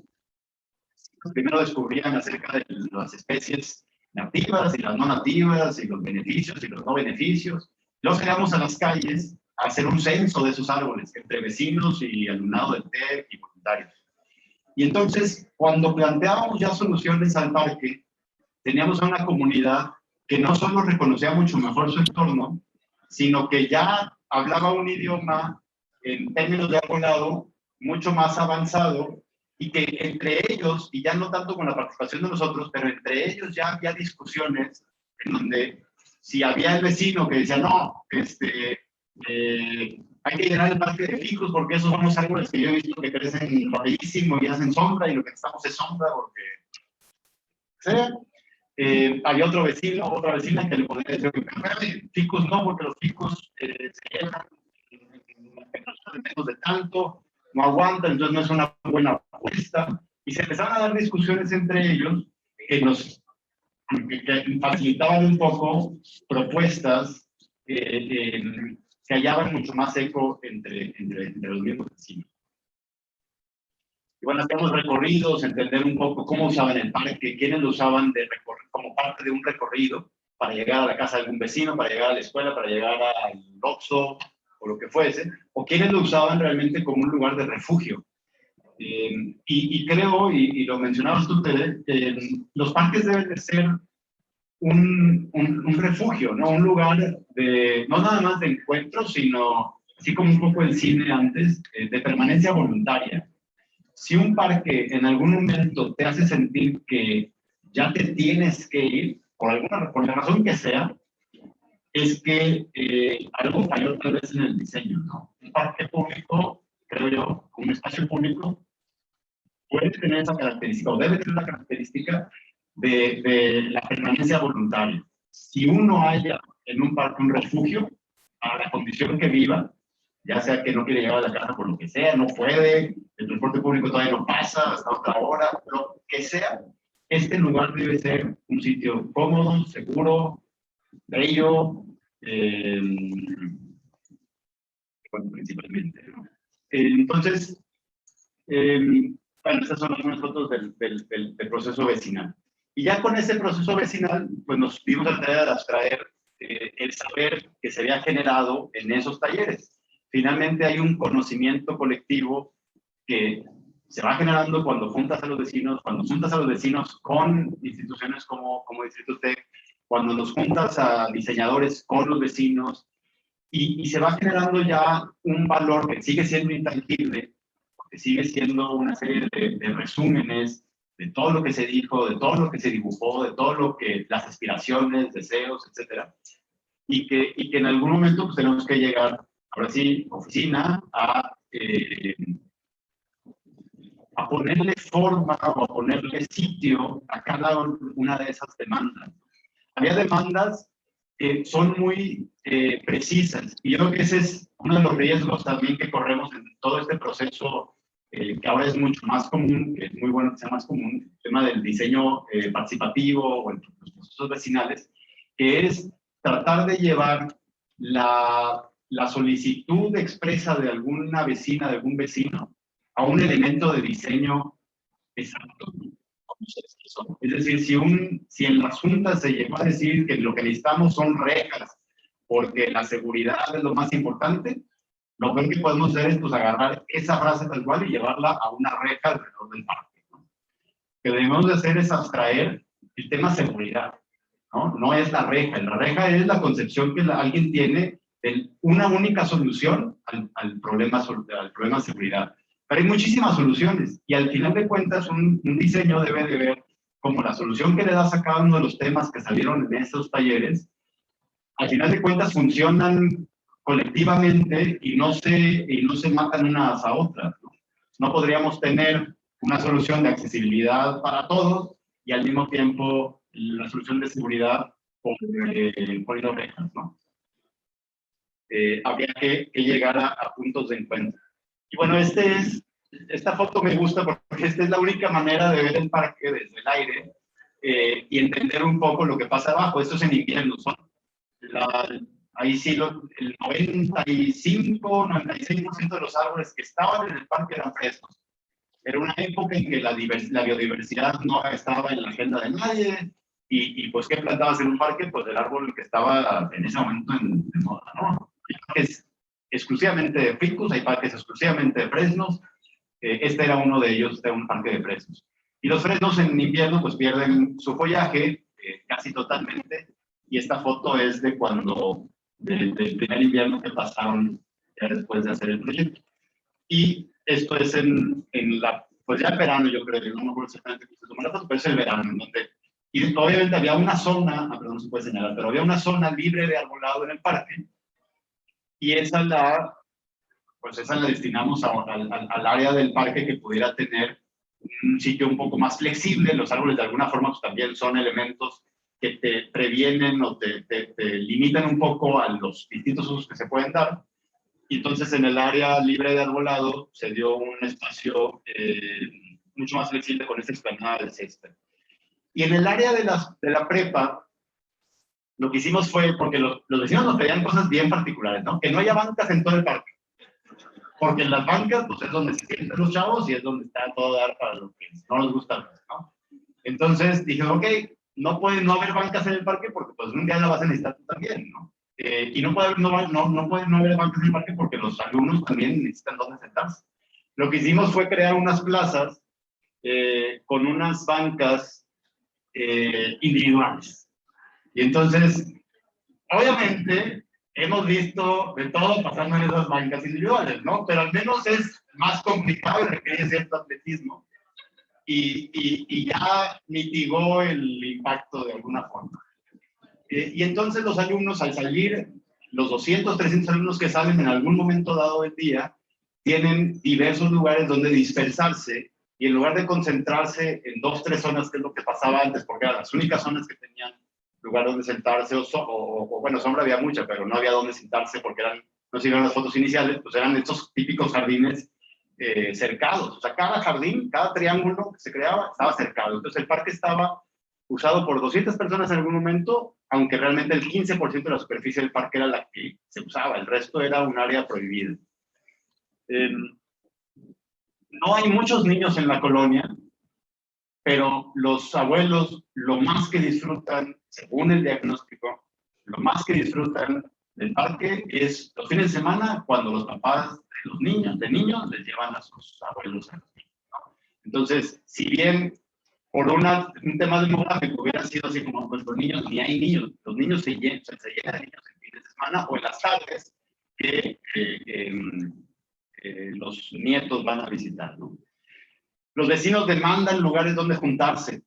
Primero descubrían acerca de las especies nativas y las no nativas, y los beneficios y los no beneficios. Luego salíamos a las calles a hacer un censo de esos árboles, entre vecinos y alumnado del TEC y voluntarios. Y entonces, cuando planteábamos ya soluciones al parque, teníamos a una comunidad que no solo reconocía mucho mejor su entorno, sino que ya hablaba un idioma en términos de arbolado mucho más avanzado, y que entre ellos, y ya no tanto con la participación de nosotros, pero entre ellos ya había discusiones en donde si había el vecino que decía, no, hay que llenar el parque de ficus porque esos son los árboles que yo he visto que crecen rapidísimo y hacen sombra, y lo que necesitamos es sombra porque sea. Había otro vecino, otra vecina que le podía decir, ficus no, porque los ficus se llenan menos de tanto, no aguantan, entonces no es una buena apuesta. Y se empezaron a dar discusiones entre ellos que nos facilitaban un poco propuestas que hallaban mucho más eco entre los mismos vecinos. Y bueno, hacíamos recorridos, entender un poco cómo usaban el parque, quiénes lo usaban como parte de un recorrido para llegar a la casa de algún vecino, para llegar a la escuela, para llegar al Oxxo o lo que fuese, o quienes lo usaban realmente como un lugar de refugio. Y creo, y lo mencionabas tú, Tere, los parques deben de ser un refugio, ¿no? Un lugar no nada más de encuentro, sino, así como un poco el cine antes, de permanencia voluntaria. Si un parque en algún momento te hace sentir que ya te tienes que ir, por la razón que sea, es que algo falló tal vez en el diseño, ¿no? Un parque público, creo yo, un espacio público, puede tener esa característica, o debe tener la característica de la permanencia voluntaria. Si uno haya en un parque un refugio, a la condición que viva, ya sea que no quiere llegar a la casa por lo que sea, no puede, el transporte público todavía no pasa hasta otra hora, lo que sea, este lugar debe ser un sitio cómodo, seguro, bello, bueno, principalmente, ¿no? Entonces, bueno, estas son algunas fotos del proceso vecinal. Y ya con ese proceso vecinal, pues nos dimos la tarea de abstraer el saber que se había generado en esos talleres. Finalmente hay un conocimiento colectivo que se va generando cuando juntas a los vecinos, con instituciones como Distrito TEC, cuando nos juntas a diseñadores con los vecinos, y se va generando ya un valor que sigue siendo intangible, porque sigue siendo una serie de resúmenes de todo lo que se dijo, de todo lo que se dibujó, de todo lo que, las aspiraciones, deseos, etcétera, y que en algún momento pues, tenemos que llegar, ahora sí, oficina, a ponerle forma o a ponerle sitio a cada una de esas demandas. Había demandas que son muy precisas, y yo creo que ese es uno de los riesgos también que corremos en todo este proceso que ahora es mucho más común, que es muy bueno que sea más común, el tema del diseño participativo o los procesos vecinales, que es tratar de llevar la solicitud expresa de alguna vecina, de algún vecino, a un elemento de diseño exacto. Es decir, si en las juntas se llegó a decir que lo que necesitamos son rejas, porque la seguridad es lo más importante, lo peor que podemos hacer es pues, agarrar esa frase tal cual y llevarla a una reja alrededor del parque, ¿no? Lo que debemos de hacer es abstraer el tema seguridad, ¿no? No es la reja es la concepción que alguien tiene de una única solución al problema de seguridad. Pero hay muchísimas soluciones y al final de cuentas un diseño debe de ver como la solución que le das a cada uno de los temas que salieron en estos talleres, al final de cuentas funcionan colectivamente y no se matan unas a otras, ¿no? No podríamos tener una solución de accesibilidad para todos y al mismo tiempo la solución de seguridad por orejas, ¿no? Habría que llegar a puntos de encuentro. Y bueno, esta foto me gusta porque esta es la única manera de ver el parque desde el aire y entender un poco lo que pasa abajo. Esto es en invierno, ahí sí el 95-96% de los árboles que estaban en el parque eran frescos. Era una época en que la biodiversidad no estaba en la agenda de nadie y pues ¿qué plantabas en un parque? Pues el árbol que estaba en ese momento en moda, ¿no? Hay parques exclusivamente de ficus, hay parques exclusivamente de fresnos. Este era uno de ellos, este era un parque de fresnos. Y los fresnos en invierno pues pierden su follaje casi totalmente. Y esta foto es de del primer invierno que pasaron ya después de hacer el proyecto. Y esto es pues ya en verano, yo creo, no me acuerdo exactamente cómo se tomó la foto, pero es el verano, en donde, y obviamente había una zona, perdón, no se puede señalar, pero había una zona libre de arbolado en el parque, y esa la destinamos al área del parque que pudiera tener un sitio un poco más flexible. Los árboles de alguna forma pues, también son elementos que te previenen o te limitan un poco a los distintos usos que se pueden dar. Y entonces en el área libre de arbolado se dio un espacio mucho más flexible con esta explanada del césped. Y en el área de la prepa, lo que hicimos fue, porque los vecinos nos pedían cosas bien particulares, ¿no? Que no haya bancas en todo el parque. Porque en las bancas, pues es donde se sientan los chavos y es donde está todo dar para lo que no les gusta, ¿no? Entonces dije, ok, no puede no haber bancas en el parque porque pues un día la vas a necesitar tú también, ¿no? Y no puede no haber bancas en el parque porque los alumnos también necesitan dónde sentarse. Lo que hicimos fue crear unas plazas con unas bancas individuales. Y entonces, obviamente, hemos visto de todo pasando en esas bancas individuales, ¿no? Pero al menos es más complicado y requiere cierto atletismo. Y ya mitigó el impacto de alguna forma. Y entonces los alumnos, al salir, los 200, 300 alumnos que salen en algún momento dado del día, tienen diversos lugares donde dispersarse y en lugar de concentrarse en 2, 3 zonas, que es lo que pasaba antes, porque eran las únicas zonas que tenían lugar donde sentarse, o bueno, sombra había mucha, pero no había donde sentarse porque no se vieron las fotos iniciales, pues eran estos típicos jardines cercados. O sea, cada jardín, cada triángulo que se creaba estaba cercado. Entonces el parque estaba usado por 200 personas en algún momento, aunque realmente el 15% de la superficie del parque era la que se usaba, el resto era un área prohibida. No hay muchos niños en la colonia, pero los abuelos lo más que disfrutan, según el diagnóstico, lo más que disfrutan del parque es los fines de semana cuando los papás de los niños, les llevan a sus abuelos a los niños, ¿no? Entonces, si bien por un tema demográfico hubiera sido así como, pues los niños, ni hay niños, los niños se llenan de niños en fines de semana o en las tardes que los nietos van a visitar, ¿no? Los vecinos demandan lugares donde juntarse,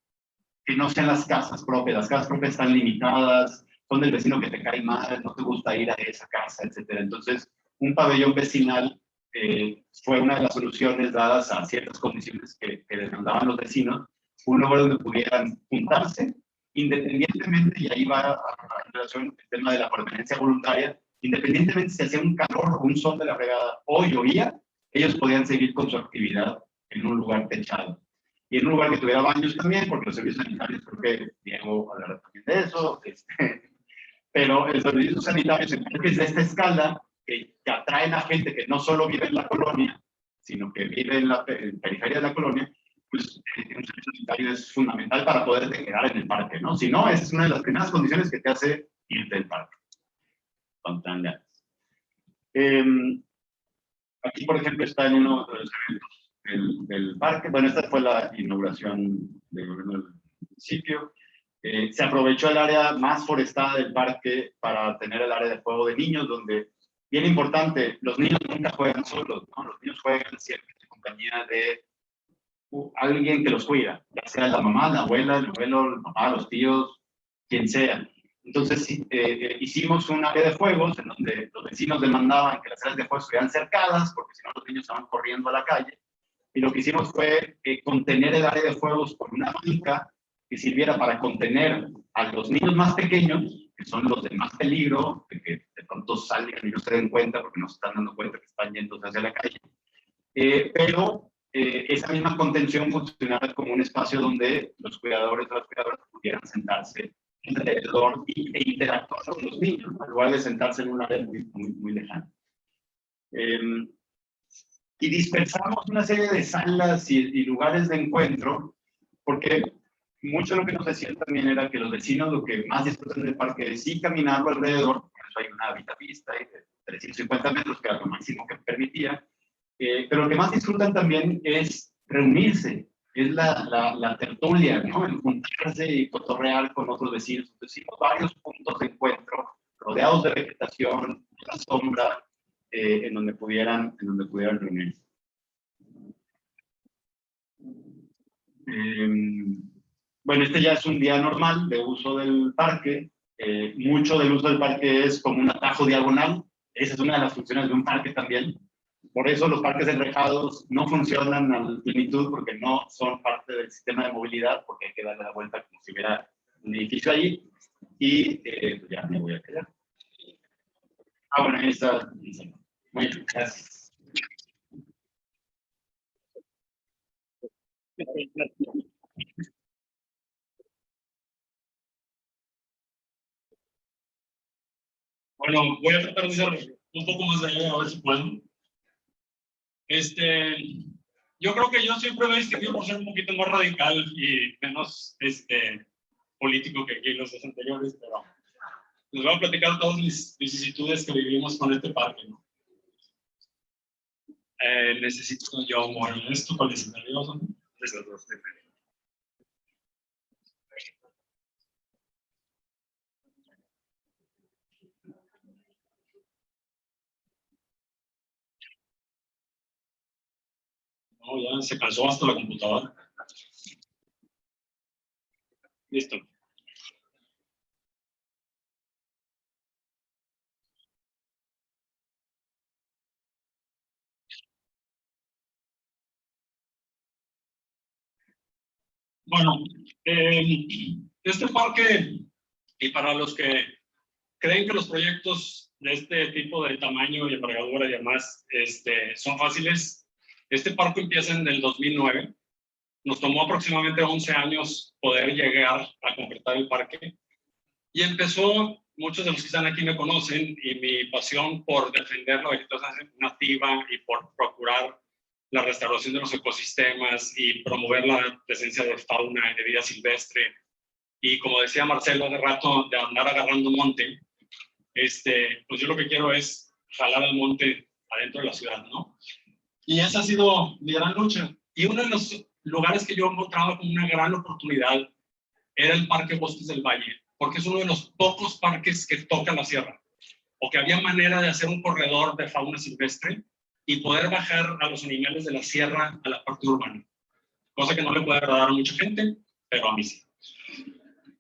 que no sean las casas propias. Las casas propias están limitadas, son del vecino que te cae mal, no te gusta ir a esa casa, etc. Entonces, un pabellón vecinal fue una de las soluciones dadas a ciertas condiciones que demandaban los vecinos, un lugar donde pudieran juntarse, independientemente, y ahí va en relación el tema de la permanencia voluntaria, independientemente si hacía un calor o un sol de la fregada o llovía, ellos podían seguir con su actividad en un lugar techado. Y en un lugar que tuviera baños también, porque los servicios sanitarios, creo que Diego hablará también de eso, pero los servicios sanitarios en parques de esta escala, que atraen a gente que no solo vive en la colonia, sino que vive en la periferia de la colonia, pues un servicio sanitario es fundamental para poderte quedar en el parque, ¿no? Si no, esa es una de las primeras condiciones que te hace irte del parque. Con tan ganas. Aquí, por ejemplo, está en uno de los eventos del parque. Bueno, esta fue la inauguración del gobierno del municipio. Se aprovechó el área más forestada del parque para tener el área de juego de niños, donde, bien importante, los niños nunca juegan solos, ¿no? Los niños juegan siempre en compañía de alguien que los cuida, ya sea la mamá, la abuela, el abuelo, el papá, los tíos, quien sea. Entonces hicimos un área de juegos en donde los vecinos demandaban que las áreas de juegos estuvieran cercadas porque si no los niños estaban corriendo a la calle. Y lo que hicimos fue contener el área de juegos con una banca que sirviera para contener a los niños más pequeños, que son los de más peligro, de que de pronto salgan y no se den cuenta porque no se están dando cuenta que están yendo hacia la calle. Pero esa misma contención funcionaba como un espacio donde los cuidadores o las cuidadoras pudieran sentarse alrededor e interactuar con los niños, en lugar de sentarse en una área muy lejana. Y dispersamos una serie de salas y lugares de encuentro, porque mucho lo que nos decían también era que los vecinos lo que más disfrutan del parque es sí caminarlo alrededor, por eso hay una habitavista de 350 metros, que era lo máximo que permitía, pero lo que más disfrutan también es reunirse, es la tertulia, ¿no? El juntarse y cotorrear con otros vecinos. Entonces, hicimos varios puntos de encuentro, rodeados de vegetación, la sombra, en donde pudieran reunirse. Bueno, este ya es un día normal de uso del parque. Mucho del uso del parque es como un atajo diagonal. Esa es una de las funciones de un parque también. Por eso los parques enrejados no funcionan a plenitud, porque no son parte del sistema de movilidad, porque hay que darle la vuelta como si hubiera un edificio allí. Y ya me voy a quedar. Bueno, ahí está. Muy bien, gracias. Bueno, voy a tratar de ser un poco más allá, a ver si puedo. Yo creo que yo siempre me he distinguido por ser un poquito más radical y menos político que aquí los dos anteriores, pero les voy a platicar todas mis vicisitudes que vivimos con este parque, ¿no? Necesito yo mover esto para el nervioso, ¿no? Esas dos de medio. No, ya se cansó hasta la computadora. Listo. Bueno, este parque, y para los que creen que los proyectos de este tipo de tamaño y envergadura y demás son fáciles, este parque empieza en el 2009. Nos tomó aproximadamente 11 años poder llegar a completar el parque. Y empezó, muchos de los que están aquí me conocen, y mi pasión por defender la vegetación nativa y por procurar la restauración de los ecosistemas y promover la presencia de fauna y de vida silvestre. Y como decía Marcelo hace rato, de andar agarrando monte, pues yo lo que quiero es jalar el monte adentro de la ciudad, ¿no? Y esa ha sido mi gran lucha. Y uno de los lugares que yo encontraba como una gran oportunidad era el Parque Bosques del Valle, porque es uno de los pocos parques que toca la sierra, o que había manera de hacer un corredor de fauna silvestre y poder bajar a los animales de la sierra a la parte urbana, cosa que no le puede agradar a mucha gente, pero a mí sí.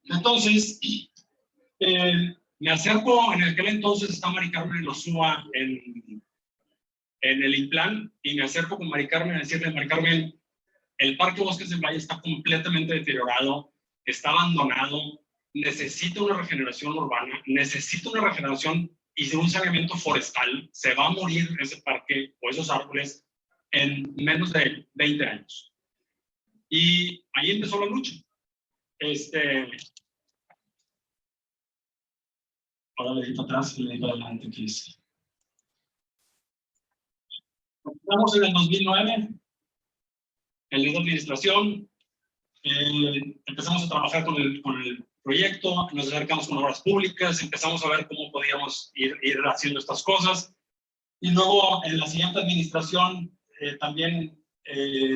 Entonces, me acerco, en aquel entonces está Mari Carmen Lozúa en el Implan, y me acerco con Mari Carmen a decirle: Mari Carmen, el Parque Bosques del Valle está completamente deteriorado, está abandonado, necesita una regeneración urbana, necesita una regeneración y un saneamiento forestal. Se va a morir ese parque o esos árboles en menos de 20 años. Y ahí empezó la lucha. Ahora le di para atrás y le di para adelante, que es. Estamos en el 2009, en la administración, empezamos a trabajar con el proyecto, nos acercamos con obras públicas, empezamos a ver cómo podíamos ir haciendo estas cosas. Y luego en la siguiente administración también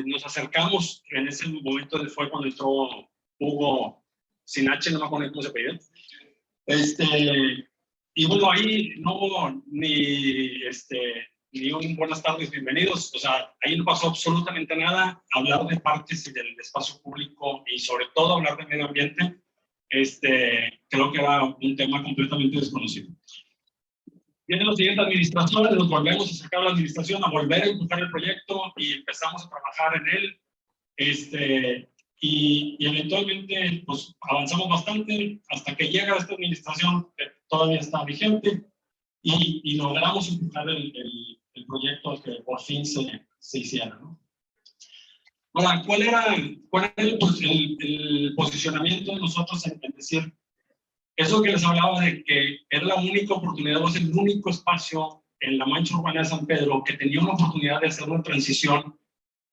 nos acercamos, en ese momento fue cuando entró Hugo Sinache, no me acuerdo cómo se apellida. Y bueno, ahí no hubo ni ni un buenas tardes, bienvenidos. O sea, ahí no pasó absolutamente nada. Hablar de parques y del espacio público y sobre todo hablar de medio ambiente, creo que era un tema completamente desconocido. Viene la siguiente administración, nos volvemos a sacar la administración, a volver a empujar el proyecto y empezamos a trabajar en él. Y eventualmente pues, avanzamos bastante hasta que llega esta administración que todavía está vigente y logramos empujar el proyecto que por fin se hiciera, ¿no? Ahora, ¿cuál era el posicionamiento de nosotros en decir eso que les hablaba de que era la única oportunidad, o es el único espacio en la mancha urbana de San Pedro que tenía una oportunidad de hacer una transición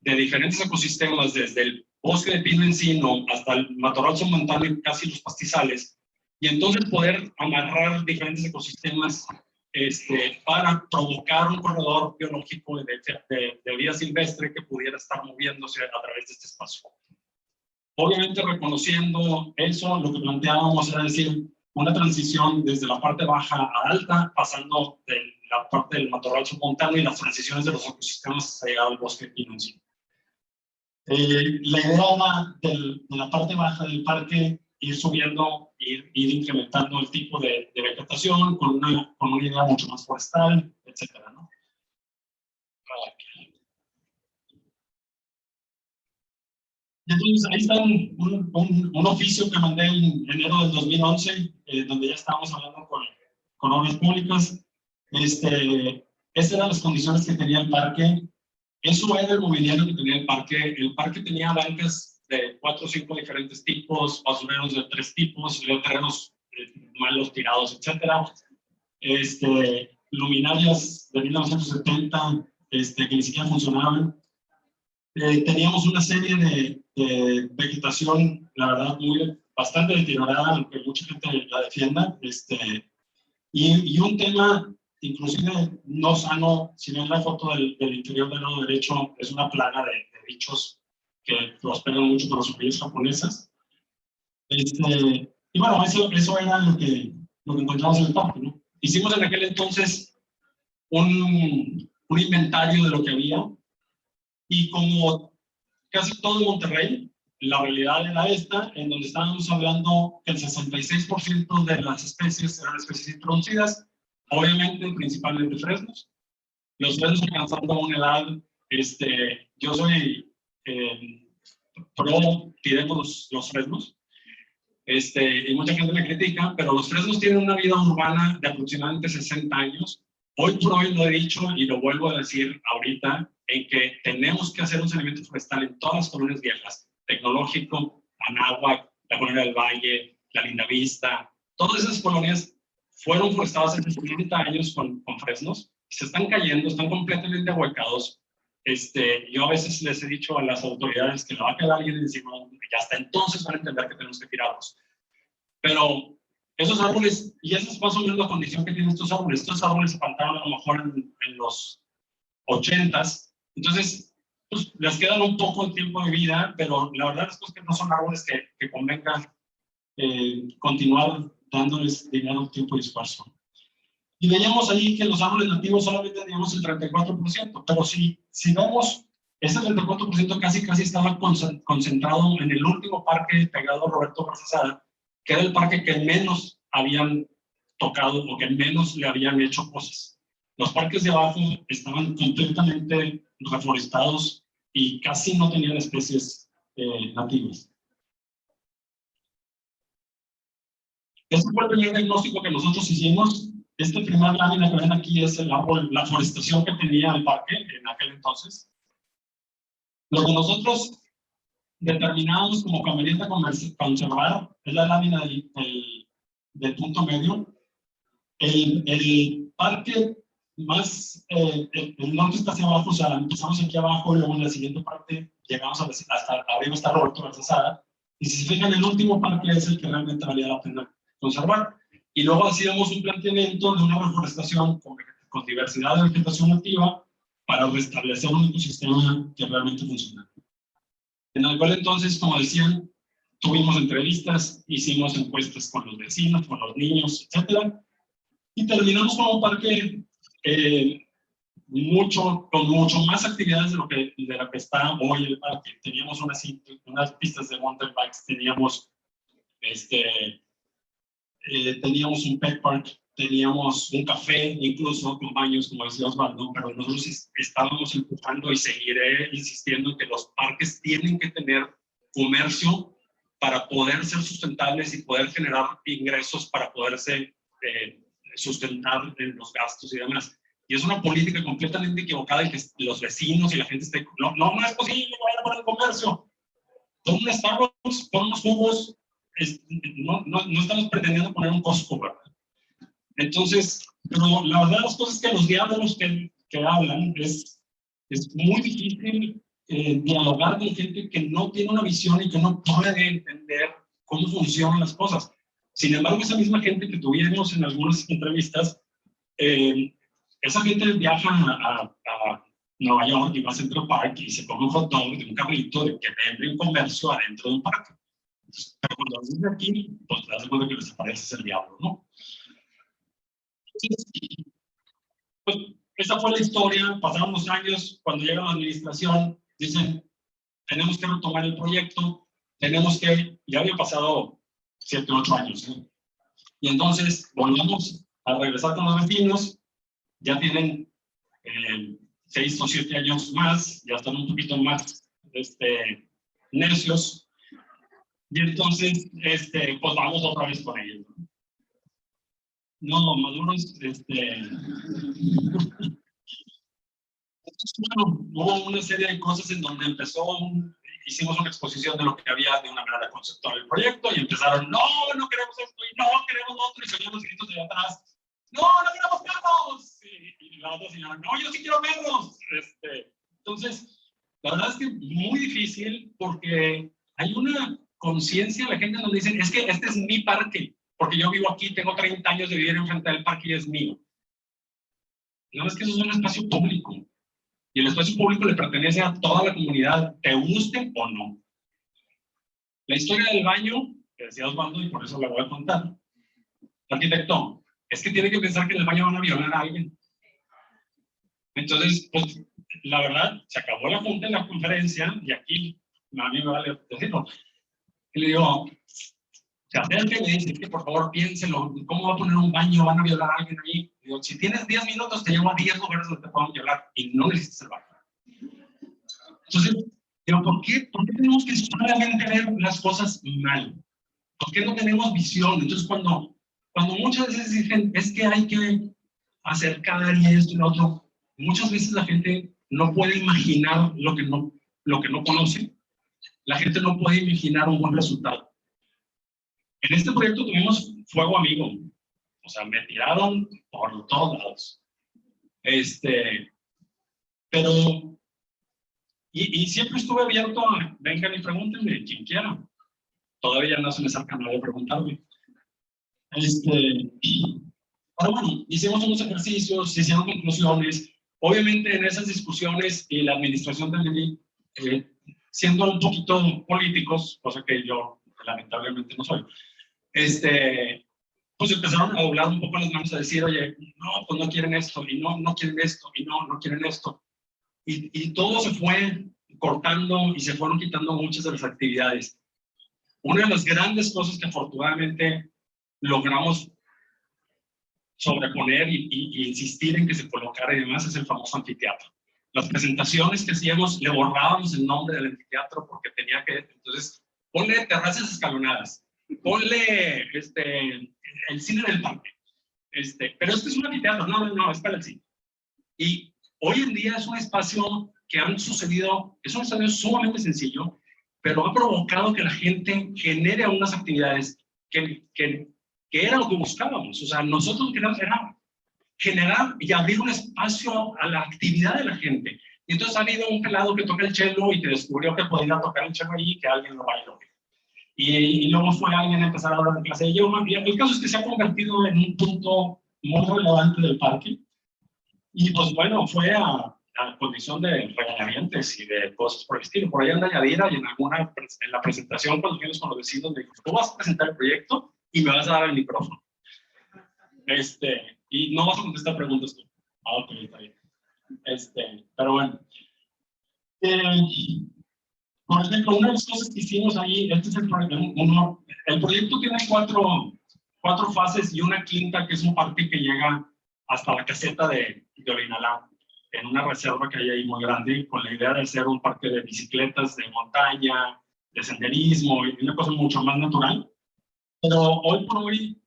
de diferentes ecosistemas, desde el bosque de pino encino hasta el matorral montano y casi los pastizales, y entonces poder amarrar diferentes ecosistemas para provocar un corredor biológico de vida silvestre que pudiera estar moviéndose a través de este espacio. Obviamente reconociendo eso, lo que planteábamos era decir una transición desde la parte baja a alta, pasando de la parte del matorral submontano y las transiciones de los ecosistemas hasta llegar al bosque de pino encino. La idea era de la parte baja del parque ir subiendo, ir incrementando el tipo de vegetación con una idea mucho más forestal, etcétera, ¿no? Entonces ahí está un oficio que mandé en enero del 2011, donde ya estábamos hablando con obras públicas. Estas eran las condiciones que tenía el parque. Eso era el mobiliario que tenía el parque. El parque tenía bancas de 4 o 5 diferentes tipos, basureros de 3 tipos, terrenos malos tirados, etcétera. Luminarias de 1970 que ni siquiera funcionaban. Teníamos una serie de vegetación, la verdad, bastante deteriorada, aunque mucha gente la defienda. Y un tema inclusive no sano. Si ven la foto del interior del lado derecho, es una plaga de bichos que prosperan mucho con las semillas japonesas. Y bueno, eso era lo que encontramos en el parque, ¿no? Hicimos en aquel entonces un inventario de lo que había, y como casi todo Monterrey, la realidad era esta, en donde estábamos hablando que el 66% de las especies eran especies introducidas, obviamente principalmente fresnos. Los fresnos alcanzando una edad, yo soy pro, tiremos los fresnos, y mucha gente me critica, pero los fresnos tienen una vida urbana de aproximadamente 60 años. Hoy por hoy lo he dicho y lo vuelvo a decir ahorita, en que tenemos que hacer un saneamiento forestal en todas las colonias viejas, Tecnológico, Anáhuac, la Colonia del Valle, la Lindavista. Todas esas colonias fueron forestadas hace 70 años con fresnos, se están cayendo, están completamente ahuecados. Yo a veces les he dicho a las autoridades que le va a quedar alguien encima, y hasta entonces van a entender que tenemos que tirarlos. Pero esos árboles, y esa es más o menos la condición que tienen estos árboles se plantaron a lo mejor en los 80s, entonces pues, les quedan un poco de tiempo de vida, pero la verdad es que no son árboles que convenga continuar dándoles dinero, tiempo y esfuerzo. Y veíamos ahí que los árboles nativos solamente teníamos el 34%, pero si vemos, ese 34% casi estaba concentrado en el último parque pegado a Roberto Garzazada, que era el parque que menos habían tocado o que menos le habían hecho cosas. Los parques de abajo estaban completamente reforestados y casi no tenían especies nativas. Ese fue el primer diagnóstico que nosotros hicimos. Esta primera lámina que ven aquí es el árbol, la forestación que tenía el parque en aquel entonces. Lo que nosotros determinamos como conveniente conservar es la lámina del punto medio. El parque más, el norte está hacia abajo, o sea, empezamos aquí abajo y luego en la siguiente parte llegamos hasta arriba está Roberto Garzazada. Y si se fijan, el último parque es el que realmente valía la pena conservar. Y luego hacíamos un planteamiento de una reforestación con diversidad de vegetación nativa para restablecer un ecosistema que realmente funciona. En aquel entonces, como decían, tuvimos entrevistas, hicimos encuestas con los vecinos, con los niños, etc. Y terminamos con un parque con mucho más actividades de lo que está hoy el parque. Teníamos unas pistas de mountain bikes, teníamos teníamos un pet park, teníamos un café, incluso con baños, como decía Osvaldo, pero nosotros estábamos empujando y seguiré insistiendo en que los parques tienen que tener comercio para poder ser sustentables y poder generar ingresos para poderse sustentar en los gastos y demás. Y es una política completamente equivocada en que los vecinos y la gente esté, no es posible que vayan a poner comercio. Son un Starbucks, son unos jugos, no estamos pretendiendo poner un Costco, ¿verdad? Entonces, pero la verdad las cosas que los diálogos que hablan es muy difícil dialogar con gente que no tiene una visión y que no puede entender cómo funcionan las cosas. Sin embargo, esa misma gente que tuvimos en algunas entrevistas, esa gente viaja a Nueva York y va a Central Park y se come un hot dog de un carrito de que vende un comercio adentro de un parque. Pero cuando los de aquí, pues te das cuenta que les aparece el diablo, ¿no? Entonces, pues, esa fue la historia. Pasaron los años, cuando llega la administración, dicen, tenemos que retomar el proyecto, ya había pasado 7 u 8 años, ¿eh? Y entonces volvamos a regresar con los vecinos, ya tienen 6 o 7 años más, ya están un poquito más necios, y entonces pues vamos otra vez con ellos. No, maduros, bueno, hubo una serie de cosas en donde hicimos una exposición de lo que había de una manera conceptual el proyecto y empezaron, no queremos esto y no queremos lo otro, y salían los gritos de atrás, no queremos perros, y la otra señora, no, yo sí quiero perros. Entonces, la verdad es que muy difícil porque hay una conciencia de la gente donde dicen, es que este es mi parque, porque yo vivo aquí, tengo 30 años de vivir enfrente del parque y es mío. No, es que eso es un espacio público. Y el espacio público le pertenece a toda la comunidad, te guste o no. La historia del baño, que decía Osvaldo, y por eso la voy a contar. Arquitecto, es que tiene que pensar que en el baño van a violar a alguien. Entonces, pues, la verdad, se acabó la junta en la conferencia, y aquí, a mí me vale decirlo. Y le digo, se acerca y me dice, que por favor piénselo, ¿cómo va a poner un baño? ¿Van a violar a alguien ahí? Y digo, si tienes 10 minutos, te llevo a 10 lugares donde te puedan violar, y no necesitas el baño. Entonces, digo, ¿por qué tenemos que solamente ver las cosas mal? ¿Por qué no tenemos visión? Entonces, cuando muchas veces dicen, es que hay que acercar y esto y lo otro, muchas veces la gente no puede imaginar lo que no conoce. La gente no puede imaginar un buen resultado. En este proyecto tuvimos fuego amigo. O sea, me tiraron por todos lados. Pero... Y siempre estuve abierto a, vengan y pregúntenme, quien quiera. Todavía no se me acerca nadie a preguntarme. Pero bueno, hicimos unos ejercicios, hicieron conclusiones. Obviamente en esas discusiones y la administración del DNI, siendo un poquito políticos, cosa que yo lamentablemente no soy, pues empezaron a doblar un poco las manos a decir, oye, no, pues no quieren esto, y no quieren esto, y no quieren esto. Y todo se fue cortando y se fueron quitando muchas de las actividades. Una de las grandes cosas que afortunadamente logramos sobreponer y insistir en que se colocara y demás es el famoso anfiteatro. Las presentaciones que hacíamos, le borrábamos el nombre del anfiteatro porque tenía que, entonces, ponle terrazas escalonadas, ponle el cine del parque, pero este es un anfiteatro, no, es para el cine. Y hoy en día es un espacio que han sucedido, es un espacio sumamente sencillo, pero ha provocado que la gente genere algunas actividades que era lo que buscábamos. O sea, nosotros queríamos generar y abrir un espacio a la actividad de la gente. Y entonces ha habido un pelado que toca el cello y que descubrió que podía tocar el cello allí y que alguien lo bailó. Y luego fue alguien a empezar a dar clase de yoga. Y el caso es que se ha convertido en un punto muy relevante del parque. Y pues bueno, fue a condición de regañadientes y de cosas por el estilo. Por ahí anda Yadira y en la presentación cuando fuimos con los vecinos me dijo, tú vas a presentar el proyecto y me vas a dar el micrófono. Y no vas a contestar preguntas tú. Ah, ok, está bien. Pero bueno. Por ejemplo, una de las cosas que hicimos ahí, este es el proyecto. El proyecto tiene cuatro fases y una quinta, que es un parque que llega hasta la caseta de Olinalá, en una reserva que hay ahí muy grande, con la idea de hacer un parque de bicicletas, de montaña, de senderismo, y una cosa mucho más natural. Pero hoy por hoy,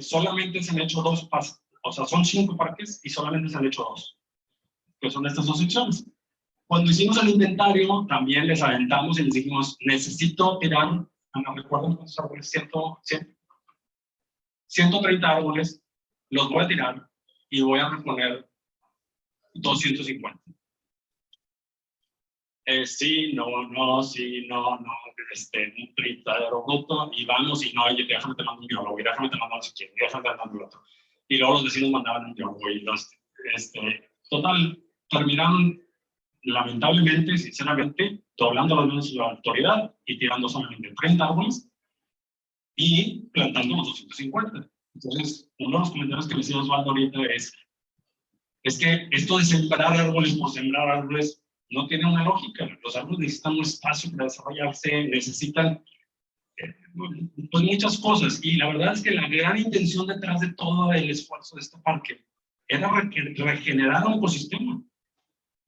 solamente se han hecho 2 pases, o sea, son 5 parques y solamente se han hecho 2, que son estas 2 secciones. Cuando hicimos el inventario, también les aventamos y les dijimos, necesito tirar, no recuerdo cuántos árboles, 130 árboles, los voy a tirar y voy a reponer 250. Sí, no, un plitadero bruto, y vamos, y no, oye, déjame te mando un biólogo, y déjame te mando no sé quién, déjame te mando el otro. Y luego los vecinos mandaban un biólogo, y total, terminaron, lamentablemente, sinceramente, doblando las manos de la autoridad y tirando solamente 30 árboles y plantando los 250. Entonces, uno de los comentarios que me decía Osvaldo ahorita es que esto de sembrar árboles por sembrar árboles no tiene una lógica. Los árboles necesitan un espacio para desarrollarse, necesitan pues muchas cosas. Y la verdad es que la gran intención detrás de todo el esfuerzo de este parque era regenerar un ecosistema.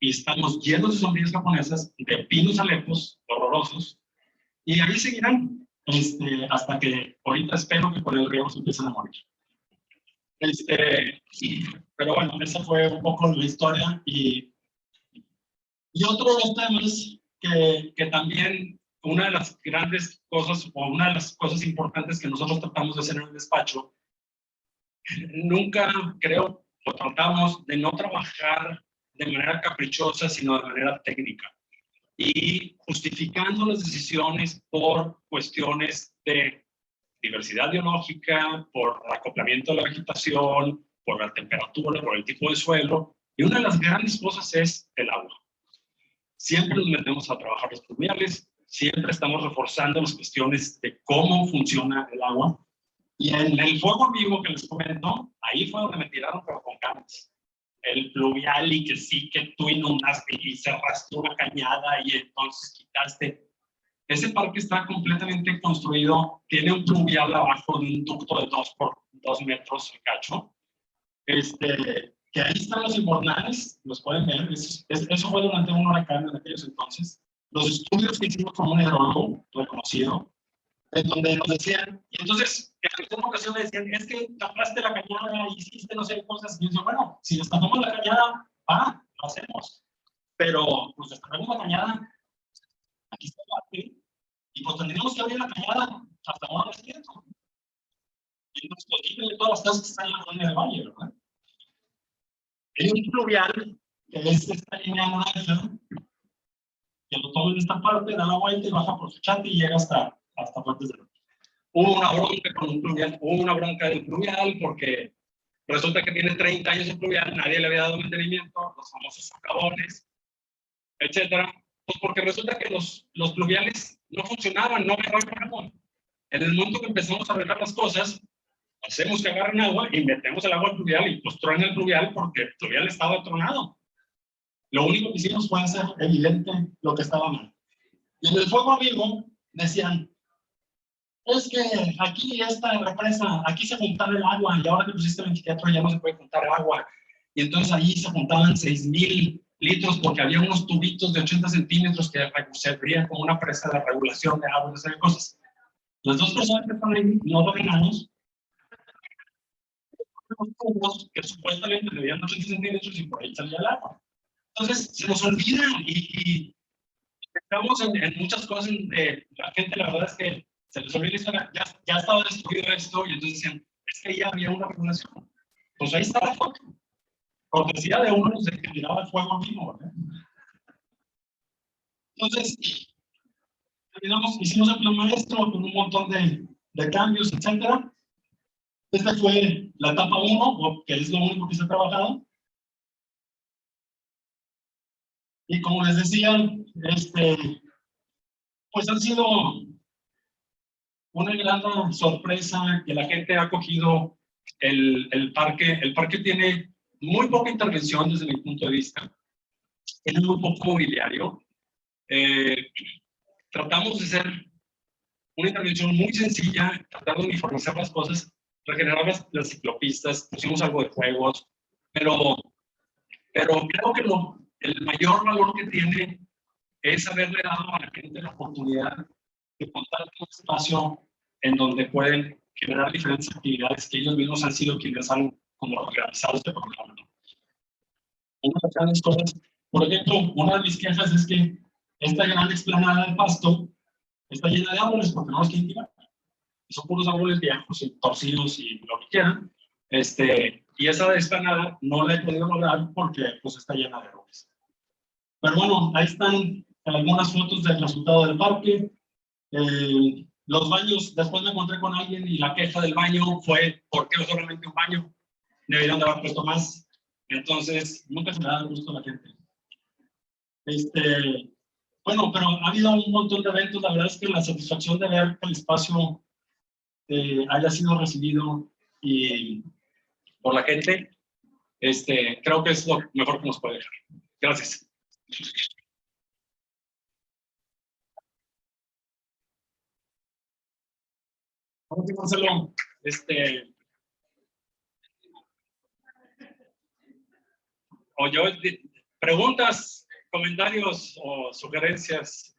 Y estamos llenos de sombrillas japonesas, de pinos alepos horrorosos, y ahí seguirán hasta que ahorita espero que con el riego se empiecen a morir. Pero bueno, esa fue un poco la historia. Y otro de los temas que también, una de las grandes cosas, o una de las cosas importantes que nosotros tratamos de hacer en el despacho, nunca creo, o tratamos de no trabajar de manera caprichosa, sino de manera técnica, y justificando las decisiones por cuestiones de diversidad biológica, por el acoplamiento de la vegetación, por la temperatura, por el tipo de suelo. Y una de las grandes cosas es el agua. Siempre nos metemos a trabajar los pluviales, siempre estamos reforzando las cuestiones de cómo funciona el agua. Y en el fuego vivo que les comento, ahí fue donde me tiraron, pero con ganas. El pluvial, y que sí, que tú inundaste y cerraste una cañada y entonces quitaste. Ese parque está completamente construido, tiene un pluvial abajo de un ducto de 2 por 2 metros el cacho. Que ahí están los invernales, los pueden ver. Eso fue durante un huracán en aquellos entonces. Los estudios que hicimos con un hidrólogo reconocido, en donde nos decían, y entonces en alguna ocasión me decían, es que tapaste la cañada y hiciste no sé qué cosas. Y yo decía, bueno, si destapamos la cañada, lo hacemos. Pero pues destapamos la cañada, aquí está el parque, y pues tendríamos que abrir la cañada hasta ahora es cierto. Y entonces pues quítenle todas las cosas que están en la zona del valle, ¿verdad? Hay un pluvial, que es esta línea naranja, que lo toma en esta parte, da la vuelta y baja por su chante y llega hasta Fuentes del Norte. Hubo una bronca con un pluvial, hubo una bronca del pluvial porque resulta que tiene 30 años el pluvial, nadie le había dado mantenimiento, los famosos socavones, etcétera. Pues porque resulta que los pluviales no funcionaban, no agarraban agua. En el momento que empezamos a arreglar las cosas, hacemos que agarren agua y metemos el agua al pluvial y pues truena el pluvial porque el pluvial estaba tronado. Lo único que hicimos fue hacer evidente lo que estaba mal. Y en el fuego amigo decían, es que aquí esta represa, aquí se juntaba el agua y ahora que pusiste el anfiteatro ya no se puede juntar agua. Y entonces ahí se juntaban 6,000 litros porque había unos tubitos de 80 centímetros que se abrían como una presa de regulación de agua y esas cosas. Las 2 personas que están ahí no lo ganamos. Los tubos que supuestamente medían 80 centímetros y por ahí salía el agua. Entonces se nos olvida y estamos en muchas cosas. La gente, la verdad es que se les olvida, ya estaba destruido esto, y entonces decían, es que ya había una regulación. Pues ahí está la foto. Cortesía de uno que tiraba el fuego mismo, ¿verdad? Entonces, hicimos el plan maestro con un montón de cambios, etcétera. Esta fue la etapa 1, que es lo único que se ha trabajado. Y como les decía, pues han sido una gran sorpresa que la gente ha acogido el parque. El parque tiene muy poca intervención desde mi punto de vista, es muy poco mobiliario. Tratamos de hacer una intervención muy sencilla, tratar de uniformizar las cosas, regenerar las ciclopistas, pusimos algo de juegos, pero creo que el mayor valor que tiene es haberle dado a la gente la oportunidad de contar con un espacio en donde pueden generar diferentes actividades que ellos mismos han sido quienes han como realizado este programa. Una de las grandes cosas, por ejemplo, una de mis quejas es que esta gran explanada de pasto está llena de árboles porque no los quieren tirar. Son puros árboles viejos y torcidos y lo que quieran. Y esa explanada no la he podido lograr porque pues, está llena de árboles. Pero bueno, ahí están algunas fotos del resultado del parque. Los baños, después me encontré con alguien y la queja del baño fue: ¿por qué solamente un baño? Deberían de haber puesto más. Entonces, nunca se me da el gusto a la gente. Bueno, pero ha habido un montón de eventos. La verdad es que la satisfacción de ver que el espacio haya sido recibido por la gente, creo que es lo mejor que nos puede dejar. Gracias. Marcelo, o yo, preguntas, comentarios o sugerencias.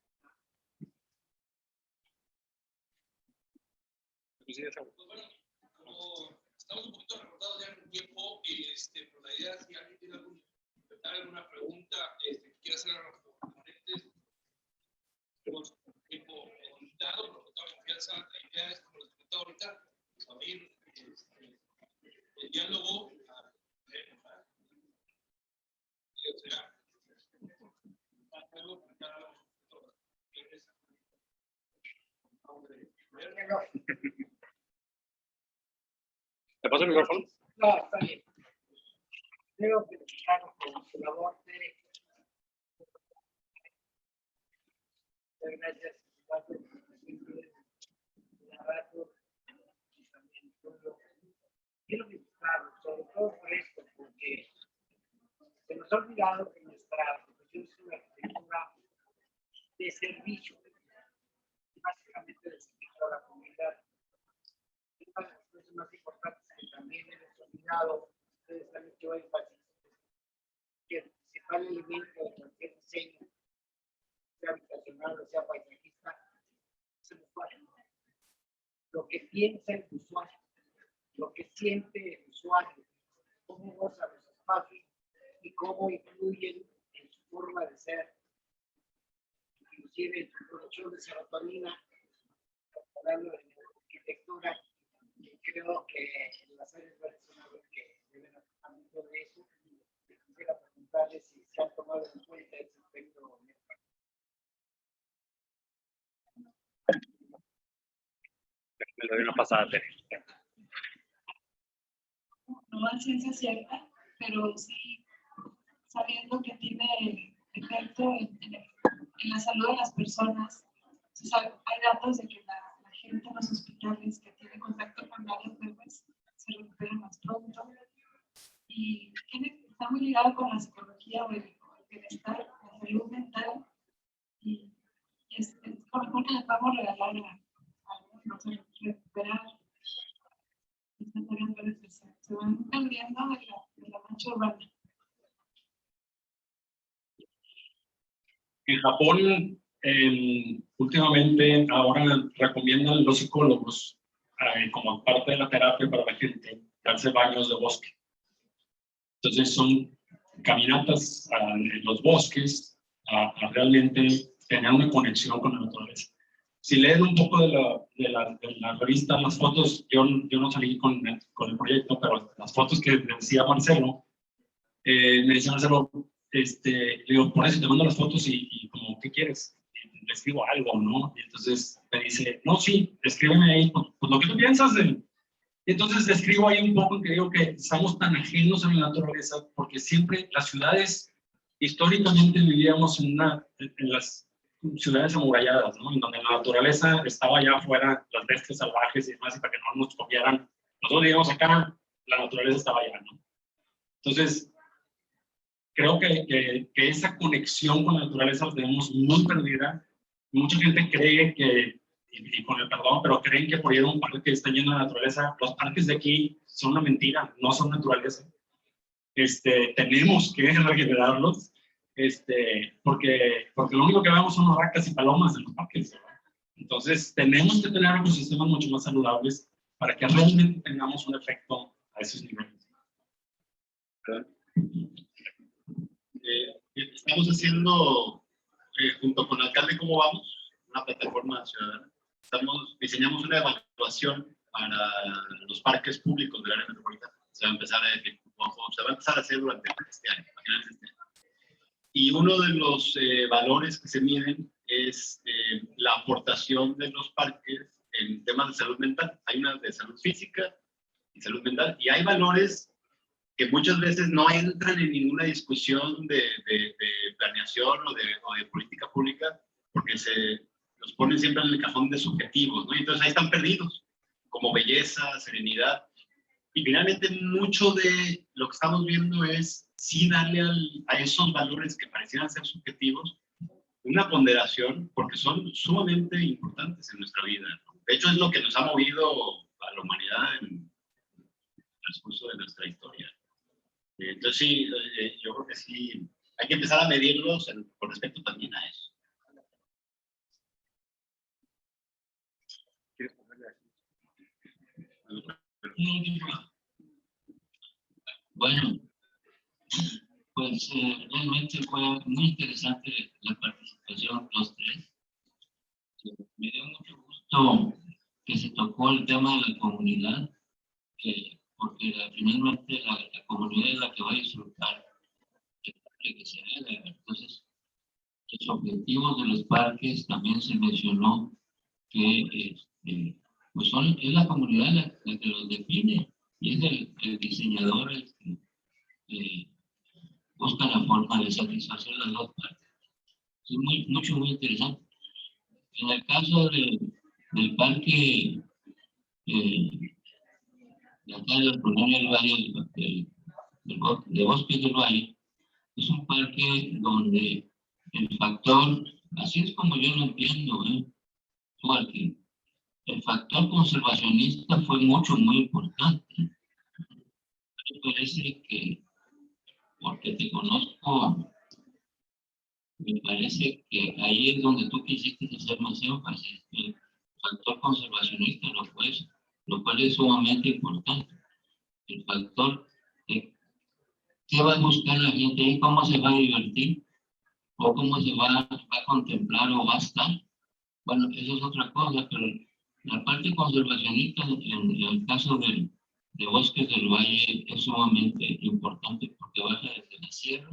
Bueno, estamos un poquito recortados ya en el tiempo, pero la idea es si alguien tiene alguna pregunta, quiere hacer a los componentes, tenemos tiempo limitado, pero con toda confianza. La idea es, como les comentaba ahorita, abrir el diálogo ¿Te paso el micrófono? No, está bien. Quiero felicitar por su labor de gracias. Quiero felicitarlo, sobre todo por esto, porque se nos ha olvidado que nuestra profesión es una arquitectura de servicio, básicamente de servicio a la comunidad. Una de las cosas más importantes que también hemos olvidado, ustedes han hecho énfasis, que el principal elemento de cualquier diseño, sea habitacional o sea paisajista, es el usuario. Lo que piensa el usuario, lo que siente el usuario, cómo goza los espacios y cómo influyen en su forma de ser, inclusive en su producción de serotonina, hablando de arquitectura. Creo que las áreas verdes son algo que deben aportar mucho de eso. Quisiera preguntarles si se han tomado en cuenta ese aspecto. Me doy una pasada, Tere. No es ciencia cierta, pero sí sabiendo que tiene efecto en la salud de las personas. Hay datos de que la gente en los hospitales que tiene contacto con áreas verdes se recupera más pronto. Y está muy ligado con la psicología o el bienestar, la salud mental. Y es lo mejor que le podemos regalar a algunos, recuperar estas áreas verdes que se van perdiendo de la mancha urbana. En Japón, últimamente, ahora recomiendan los psicólogos como parte de la terapia para la gente, darse baños de bosque. Entonces son caminatas en los bosques a realmente tener una conexión con la naturaleza. Si leen un poco de la revista, las fotos, yo no salí con el proyecto, pero las fotos que decía Marcelo, me decía Marcelo, le digo, por eso te mando las fotos y como, ¿qué quieres? Y le escribo algo, ¿no? Y entonces me dice, no, sí, escríbeme ahí, pues lo que tú piensas de... Y entonces le escribo ahí un poco que digo que estamos tan ajenos a la naturaleza porque siempre las ciudades, históricamente vivíamos en las ciudades amuralladas, ¿no? En donde la naturaleza estaba allá afuera, las bestias salvajes y demás, y para que no nos comieran. Nosotros vivíamos acá, la naturaleza estaba allá, ¿no? Entonces, creo que esa conexión con la naturaleza la tenemos muy perdida. Mucha gente cree que, y con el perdón, pero creen que por ir a un parque está lleno de naturaleza. Los parques de aquí son una mentira, no son naturaleza. Tenemos que regenerarlos, porque lo único que vemos son racas y palomas en los parques, ¿verdad? Entonces, tenemos que tener ecosistemas mucho más saludables para que realmente tengamos un efecto a esos niveles. Estamos haciendo, junto con el alcalde ¿Cómo Vamos?, una plataforma ciudadana. Diseñamos una evaluación para los parques públicos del área metropolitana. Se va a empezar a hacer durante este año, a finales de este año. Y uno de los valores que se miden es la aportación de los parques en temas de salud mental. Hay una de salud física y salud mental, y hay valores que muchas veces no entran en ninguna discusión de planeación o de política pública, porque se los ponen siempre en el cajón de subjetivos, ¿no? Y entonces ahí están perdidos, como belleza, serenidad. Y finalmente mucho de lo que estamos viendo es sí darle a esos valores que parecieran ser subjetivos una ponderación, porque son sumamente importantes en nuestra vida, ¿no? De hecho, es lo que nos ha movido a la humanidad en el transcurso de nuestra historia. Entonces, sí, yo creo que sí, hay que empezar a medirlos con respecto también a eso. Una última. Bueno, pues realmente fue muy interesante la participación de los tres. Me dio mucho gusto que se tocó el tema de la comunidad, porque finalmente la comunidad es la que va a disfrutar del parque que se haga. Entonces, los objetivos de los parques también se mencionó que pues es la comunidad la que los define, y es el diseñador el que busca la forma de satisfacer las dos partes. Es muy interesante. En el caso del parque de acá de la colonia del Valle, de Bosques del Valle, es un parque donde el factor, así es como yo lo entiendo, porque el factor conservacionista fue muy importante. Me parece que, porque te conozco, me parece que ahí es donde tú quisiste hacer más énfasis. El factor conservacionista, lo cual es sumamente importante. El factor de qué va a buscar la gente ahí, cómo se va a divertir, o cómo se va a contemplar o va a estar. Bueno, eso es otra cosa, pero la parte conservacionista en el caso de Bosques del Valle es sumamente importante, porque baja desde la sierra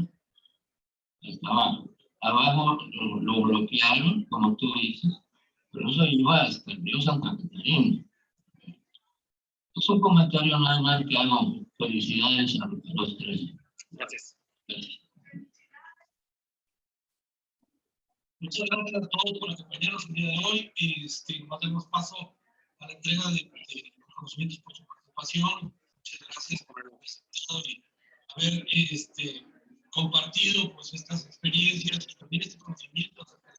hasta abajo, lo bloquearon, como tú dices, pero eso iba hasta el río Santa Catarina. Es un comentario nada más que hago. Felicidades a los tres. Gracias. Gracias. Muchas gracias a todos por acompañarnos el día de hoy. Nos damos paso a la entrega de reconocimientos por su participación. Muchas gracias por haber presentado y haber compartido pues, estas experiencias y también este conocimiento acerca de,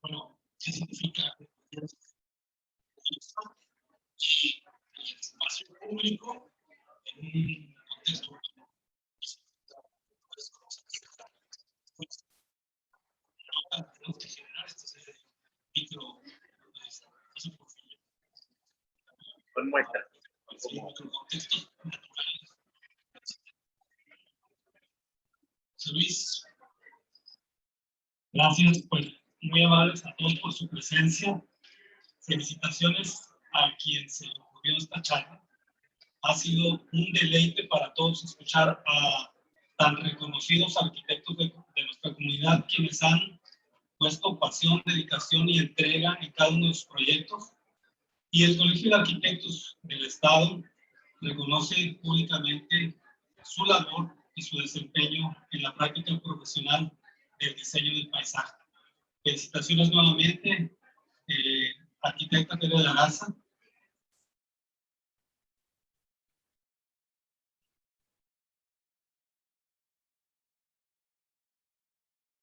bueno, qué significa y el espacio público en un contexto urbano. Tenemos que generar esta serie de micro Con muestras. contextos naturales. José Luis, gracias, pues muy amables a todos por su presencia. Felicitaciones a quien se le ocurrió esta charla. Ha sido un deleite para todos escuchar a tan reconocidos arquitectos de nuestra comunidad, quienes han puesto pasión, dedicación y entrega en cada uno de sus proyectos. Y el Colegio de Arquitectos del Estado reconoce públicamente su labor y su desempeño en la práctica profesional del diseño del paisaje. Felicitaciones nuevamente, arquitecta Tere de la Garza.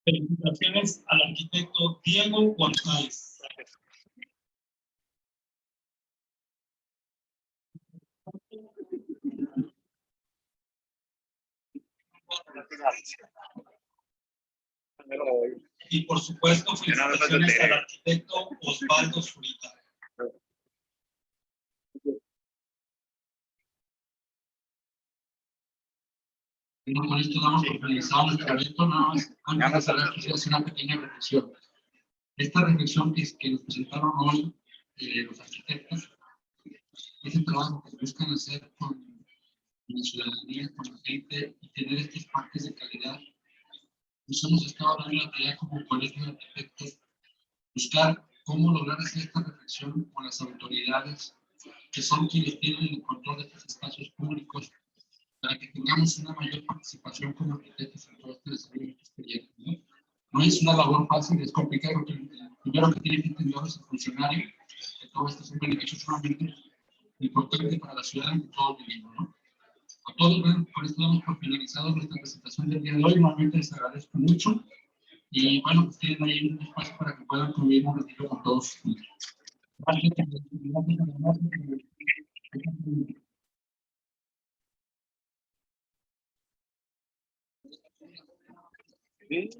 Felicitaciones al arquitecto Diego González. Y por supuesto, felicitaciones al arquitecto Osvaldo Zurita. Bueno, con esto damos por finalizado nuestro evento. Nada más, antes de cerrar, quisiera hacer una pequeña reflexión. Esta reflexión que nos presentaron hoy los arquitectos es el trabajo que buscan hacer con la ciudadanía, con la gente y tener estos parques de calidad. Nos hemos estado dando la tarea como colegio de arquitectos, buscar cómo lograr hacer esta reflexión con las autoridades que son quienes tienen el control de estos espacios públicos para que tengamos una mayor participación como arquitectos en todo este desarrollo de estos proyectos, ¿no? No es una labor fácil, es complicado, porque el primero que tiene que entender es el funcionario, que todo esto es un beneficio sumamente importante para la ciudad en que todos vivimos, ¿no? A todos, bueno, por esto damos por finalizado nuestra presentación del día de hoy. Nuevamente les agradezco mucho y bueno, pues tienen ahí un espacio para que puedan convivir un ratito con todos. Sí.